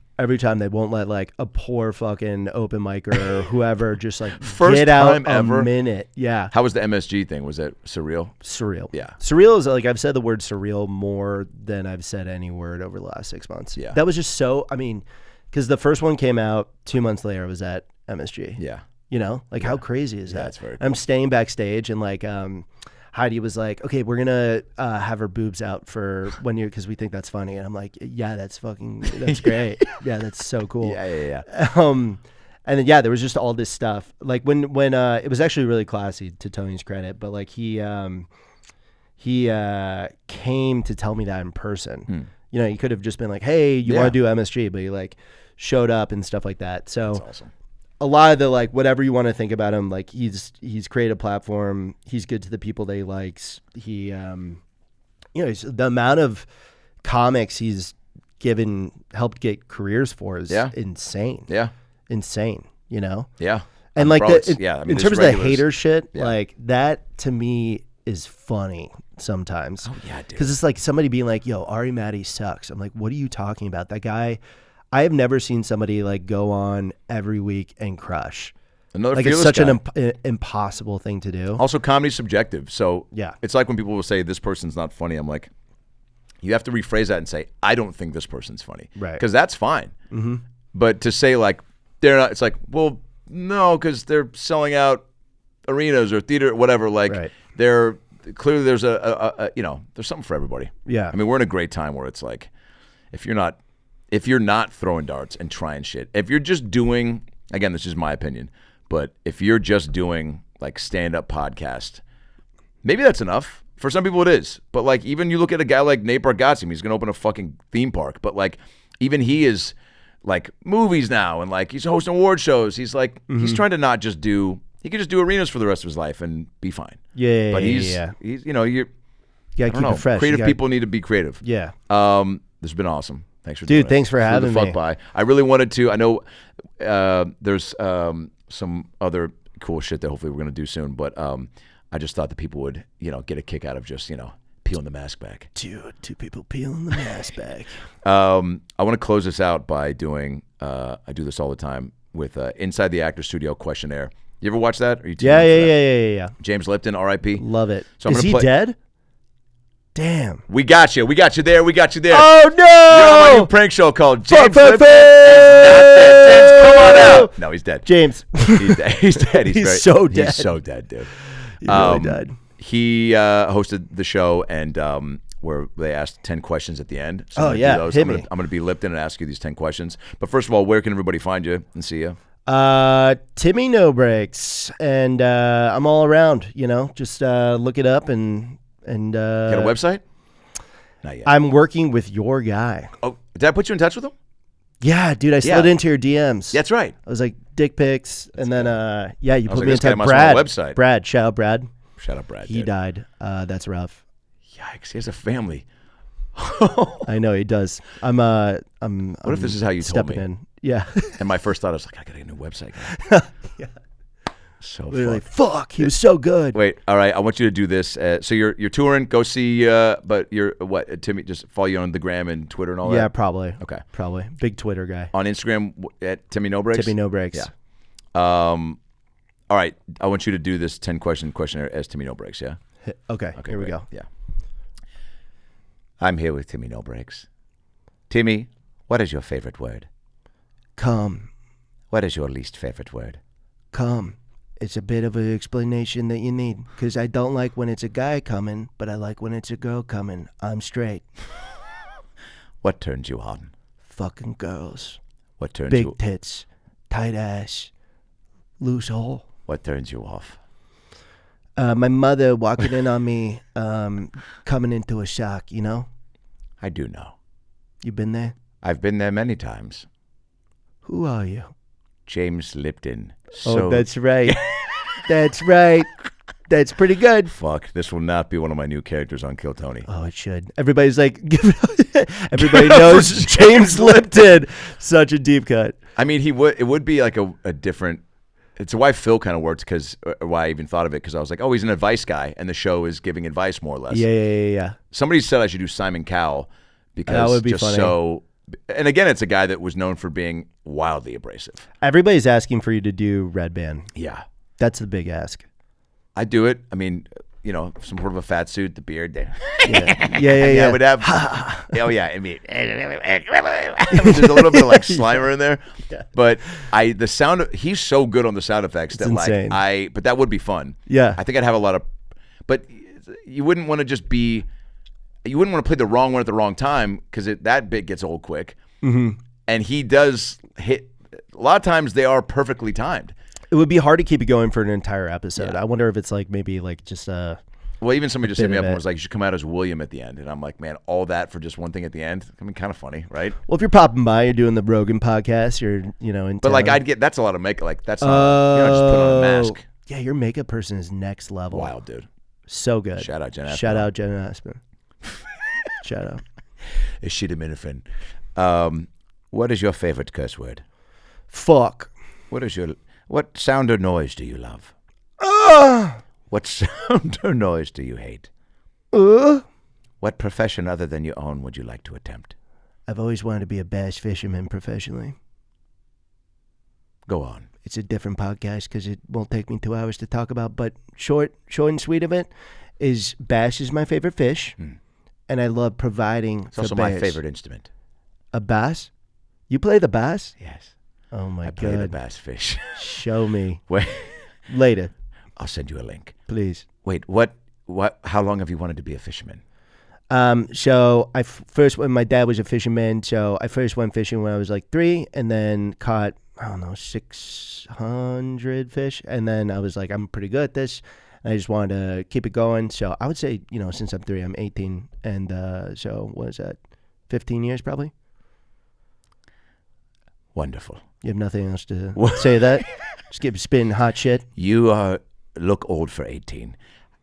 they won't let like a poor fucking open micer or whoever just like First get out time a ever? minute. Yeah. How was the MSG thing? Was it surreal? Surreal. Yeah. Surreal is like, I've said the word surreal more than I've said any word over the last 6 months. Yeah. That was just so, I mean, because the first one came out 2 months later, I was at MSG. Yeah. You know, like how crazy is that? That's very I'm staying backstage and like Heidi was like, okay, we're gonna have her boobs out for 1 year because we think that's funny. And I'm like, yeah, that's great. Yeah, that's so cool. Yeah. And then there was just all this stuff. Like when it was actually really classy, to Tony's credit, but like he came to tell me that in person. You know, he could have just been like, hey, you want to do MSG, but he like showed up and stuff like that. So That's awesome. a lot of the like whatever you want to think about him, like he's created a platform. He's good to the people that he likes. He the amount of comics he's helped get careers for is insane. Yeah. Insane, you know? Yeah. And like bro, in terms of the hater shit, like that to me is funny sometimes. Oh yeah, dude. Because it's like somebody being like, yo, Ari Matty sucks. I'm like, what are you talking about? That guy, I have never seen somebody like go on every week and crush. Another like it's fearless such guy. an impossible thing to do. Also, comedy's subjective. So Yeah. it's like when people will say this person's not funny. I'm like, you have to rephrase that and say, I don't think this person's funny. Right. Because that's fine. Mm-hmm. But to say like, they're not, it's like, well, no, because they're selling out arenas or theater, whatever. Like they're clearly there's a there's something for everybody. Yeah. I mean, we're in a great time where it's like, if you're not throwing darts and trying shit, if you're just doing, again, this is my opinion, but if you're just doing like stand-up podcast, maybe that's enough. For some people it is. But like even you look at a guy like Nate Bargatze, he's going to open a fucking theme park. But like even he is like movies now and like he's hosting award shows. He's like, he's trying to not just do, he could just do arenas for the rest of his life and be fine. Yeah. But he's you know, you gotta keep it fresh. Creative people need to be creative. Yeah. This has been awesome. Thanks for doing it. Dude, thanks for having the me. fuck by. I really wanted to. I know there's some other cool shit that hopefully we're gonna do soon, but I just thought that people would, get a kick out of just, peeling the mask back. Dude, two people peeling the mask back. I want to close this out by doing. I do this all the time with Inside the Actor Studio questionnaire. You ever watch that? Are you Yeah. James Lipton, R.I.P. Love it. So I'm Is gonna he play- dead? Damn. We got you. We got you there. We got you there. Oh no! You're on my new prank show called James Lipton is not dead. James, come on out. No, he's dead. James. He's dead. He's dead. He's so dead. He's so dead, dude. He really died. He hosted the show and where they asked 10 questions at the end. So Oh, I'm gonna yeah. do those. Hit I'm me. going to be Lipton and ask you these 10 questions. But first of all, where can everybody find you and see you? Timmy No Brakes, and I'm all around. Just look it up and Got a website? Not yet. I'm working with your guy. Oh, did I put you in touch with him? Yeah, dude, I slid into your DMs. That's right. I was like dick pics, and then you was put like, me in this guy touch. must have Brad, a website. Brad, shout out Brad. Shout out Brad. He dude. died. That's rough. Yikes! He has a family. I know he does. I'm. What if this is how you told stepping me? in? Yeah. And my first thought was like, I got to get a new website. Yeah. So Literally, fucked. fuck. He was so good. Wait, all right. I want you to do this. So you're touring. Go see. But you're what? Timmy, just follow you on the gram and Twitter and all Yeah, that. probably. Okay. Probably. Big Twitter guy. On Instagram at Timmy No Brakes. Timmy No Brakes. Yeah. All right. I want you to do this 10 question questionnaire as Timmy No Brakes. Yeah. Okay. Here we great. go. Yeah. I'm here with Timmy No Brakes. Timmy, what is your favorite word? Come. What is your least favorite word? Come. It's a bit of an explanation that you need, because I don't like when it's a guy coming, but I like when it's a girl coming. I'm straight. What turns you on? Fucking girls. What turns Big you? tits. Tight ass. Loose hole. What turns you off? My mother walking in on me, coming into a shock, I do know. You been there? I've been there many times. Who are you? James Lipton. Oh, that's right. That's right. That's pretty good. Fuck, this will not be one of my new characters on Kill Tony. Oh, it should. Everybody's like, everybody knows James Lipton. Such a deep cut. I mean, it would be like a different, it's why Phil kind of worked because why I even thought of it because I was like, oh, he's an advice guy, and the show is giving advice more or less. Yeah. Somebody said I should do Simon Cowell because That would be just funny. so. And again, it's a guy that was known for being wildly abrasive. Everybody's asking for you to do Red Band. Yeah, That's the big ask. I do it. I mean, you know, some sort of a fat suit, the beard. Yeah. I would have. Oh yeah, I mean, there's a little bit of like Slimer in there, but the sound. He's so good on the sound effects that insane. But that would be fun. Yeah. I think I'd have a lot of. But you wouldn't want to just be. You wouldn't want to play the wrong one at the wrong time because that bit gets old quick. Mm-hmm. And he does hit. A lot of times they are perfectly timed. It would be hard to keep it going for an entire episode. Yeah. I wonder if it's like maybe like just Well, even somebody just hit me up and it. was like, "You should come out as William at the end," and I'm like, "Man, all that for just one thing at the end? I mean, kind of funny, right?" Well, if you're popping by, you're doing the Rogan podcast, you're in. But like, town. that's a lot of makeup. Like that's not, you know, just put on a mask. Yeah, your makeup person is next level. Wild, dude. So good. Shout out Jen Aspinall. Shout out Jen Aspinall. Shout out. Is she the minifin? What is your favorite curse word? Fuck. What sound or noise do you love? What sound or noise do you hate? What profession other than your own would you like to attempt? I've always wanted to be a bass fisherman professionally. Go on. It's a different podcast because it won't take me 2 hours to talk about. But short and sweet of it is bass is my favorite fish, and I love providing. It's also my favorite instrument. A bass? You play the bass? Yes. Oh my I play the god! bass fish. Show me Wait, later, I'll send you a link. please. Wait, what? How long have you wanted to be a fisherman? So first when my dad was a fisherman, so I first went fishing when I was like 3, and then caught 600 fish, and then I was like, I'm pretty good at this. And I just wanted to keep it going. So I would say, since I'm 3, I'm 18, and so what is that? 15 years probably. Wonderful. You have nothing else to say to that? Just keep spitting hot shit. You look old for 18.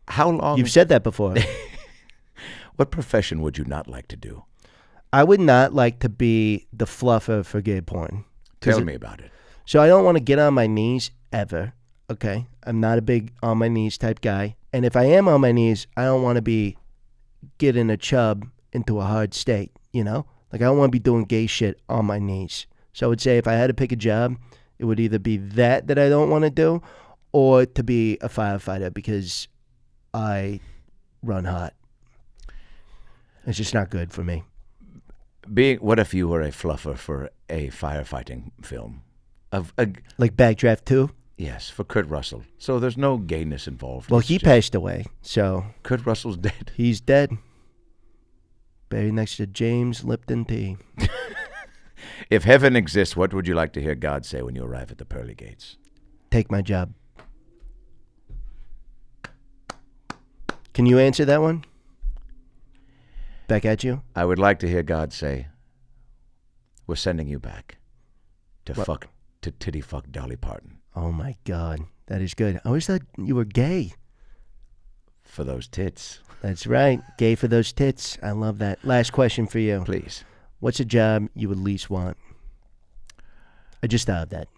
How long? You've said that before. What profession would you not like to do? I would not like to be the fluffer for gay porn. Tell me about it. So I don't want to get on my knees ever, okay? I'm not a big on my knees type guy. And if I am on my knees, I don't want to be getting a chub into a hard state, Like I don't want to be doing gay shit on my knees. So I would say if I had to pick a job, it would either be that I don't want to do or to be a firefighter because I run hot. It's just not good for me. What if you were a fluffer for a firefighting film? Like Backdraft 2? Yes, for Kurt Russell. So there's no gayness involved. Well, It's he just- passed away, so Kurt Russell's dead. he's dead. Buried next to James Lipton Tea. If heaven exists, what would you like to hear God say when you arrive at the pearly gates? Take my job. Can you answer that one? Back at you? I would like to hear God say, "We're sending you back to titty fuck Dolly Parton Oh my God. That is good. I always thought you were gay. for those tits." That's right. Gay for those tits. I love that. Last question for you. Please. What's a job you would least want? I just thought of that.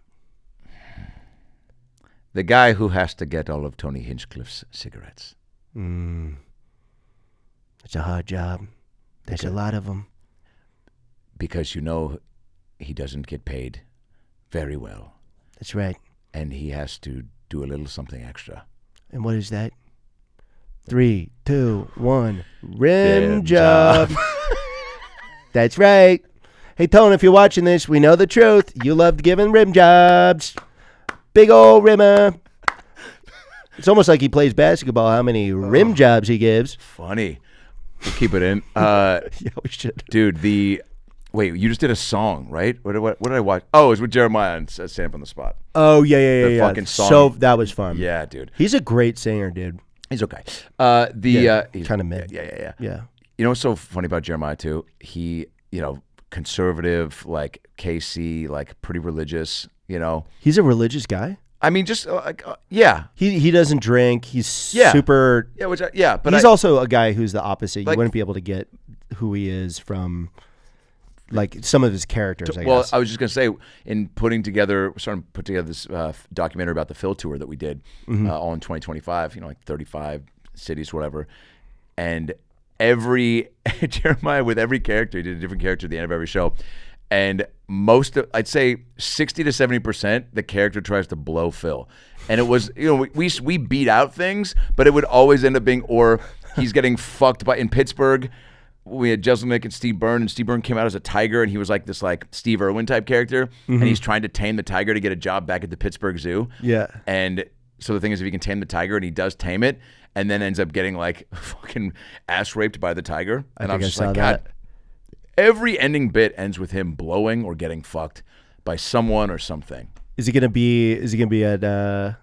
The guy who has to get all of Tony Hinchcliffe's cigarettes. It's a hard job. There's a lot of them. Because he doesn't get paid very well. That's right. And he has to do a little something extra. And what is that? 3, 2, 1. Rim Rim job. job. That's right. Hey, Tone, if you're watching this, we know the truth. You loved giving rim jobs. Big old rimmer. It's almost like he plays basketball, how many rim jobs he gives. Funny. We'll keep it in. Yeah, we should. Dude, wait, you just did a song, right? What did I watch? Oh, it was with Jeremiah and Stand Up on the Spot. Oh, yeah. The fucking song. So that was fun. Yeah, dude. He's a great singer, dude. He's okay. He's kind of mid. Yeah. Yeah. You know what's so funny about Jeremiah too? He, conservative, like KC, like pretty religious. He's a religious guy. I mean, just yeah. He doesn't drink. He's Yeah. super. Yeah, but he's also a guy who's the opposite. You Like- wouldn't be able to get who he is from like some of his characters. I Well, guess. I was just gonna say, in starting to put together this documentary about the Phil tour that we did all in 2025. You know, like 35 cities, whatever. And Jeremiah, with every character, he did a different character at the end of every show. And I'd say 60 to 70%, the character tries to blow Phil. And it was, we beat out things, but it would always end up being, or he's getting fucked by, in Pittsburgh, we had Jeselnik and Steve Byrne, and Steve Byrne came out as a tiger, and he was like this like Steve Irwin type character, and he's trying to tame the tiger to get a job back at the Pittsburgh Zoo. Yeah. And so the thing is, if he can tame the tiger, and he does tame it, and then ends up getting like fucking ass raped by the tiger, and I'm just like, God. Every ending bit ends with him blowing or getting fucked by someone or something. Is he gonna be at the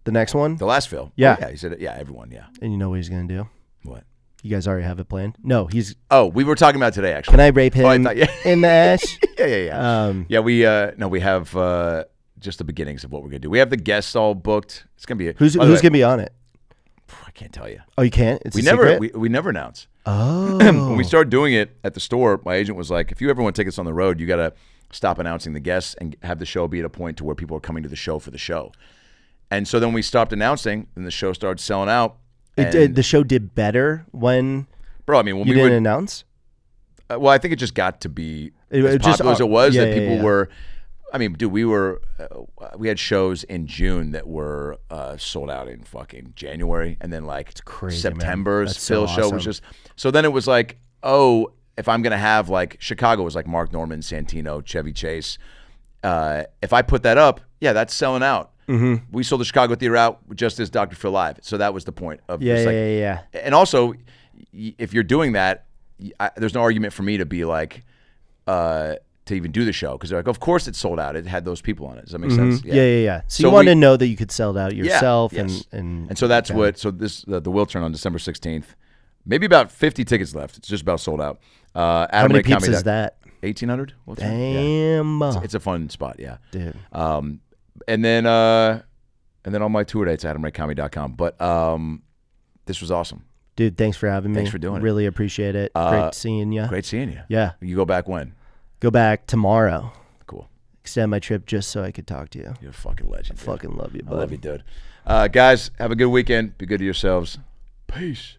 next one? The last Phil. Yeah. Oh, yeah, he said it. Yeah, everyone, yeah. And you know what he's gonna do? What? You guys already have it planned? No, he's. Oh, we were talking about today, actually. Can I rape him I thought, yeah. in the ass? Yeah. Yeah, we have just the beginnings of what we're gonna do. We have the guests all booked. It's gonna be Who's gonna be on it? I can't tell you. Oh, you can't? It's we a never secret? we never announce. Oh. When we started doing it at the store, my agent was like, if you ever want tickets on the road, you got to stop announcing the guests and have the show be at a point to where people are coming to the show for the show. And so then we stopped announcing, and the show started selling out. The show did better when bro, I mean, when you we didn't would announce? well, I think it just got to be It as just- popular as it was that yeah, people yeah. were. I mean, dude, we had shows in June that were sold out in fucking January, and then like crazy, September's man. That's so Phil show was awesome. just. So then it was like, oh, if I'm gonna have like Chicago was like Mark Norman, Santino, Chevy Chase. If I put that up, yeah, that's selling out. Mm-hmm. We sold the Chicago Theater out just as Dr. Phil Live, so that was the point of Yeah, this, like, yeah. And also, if you're doing that, there's no argument for me to be like. To even do the show, because they're like, of course it's sold out. It had those people on it. Does that make sense? Yeah. So you So wanted to know that you could sell it out Yeah, yourself, yes. and so that's what. So this the will turn on December 16th. Maybe about 50 tickets left. It's just about sold out. how many peeps is that? 1,800. Damn, It's a fun spot. Yeah. dude. And then on my tour dates, AdamRayComedy.com. But this was awesome. Dude, thanks for having me. Thanks for doing it. Really appreciate it. Great seeing you. Great seeing you. Yeah. You go back when? Go back tomorrow. Cool. Extend my trip just so I could talk to you. You're a fucking legend. Fucking love you, I bud. love you, dude. Guys, have a good weekend. Be good to yourselves. Peace.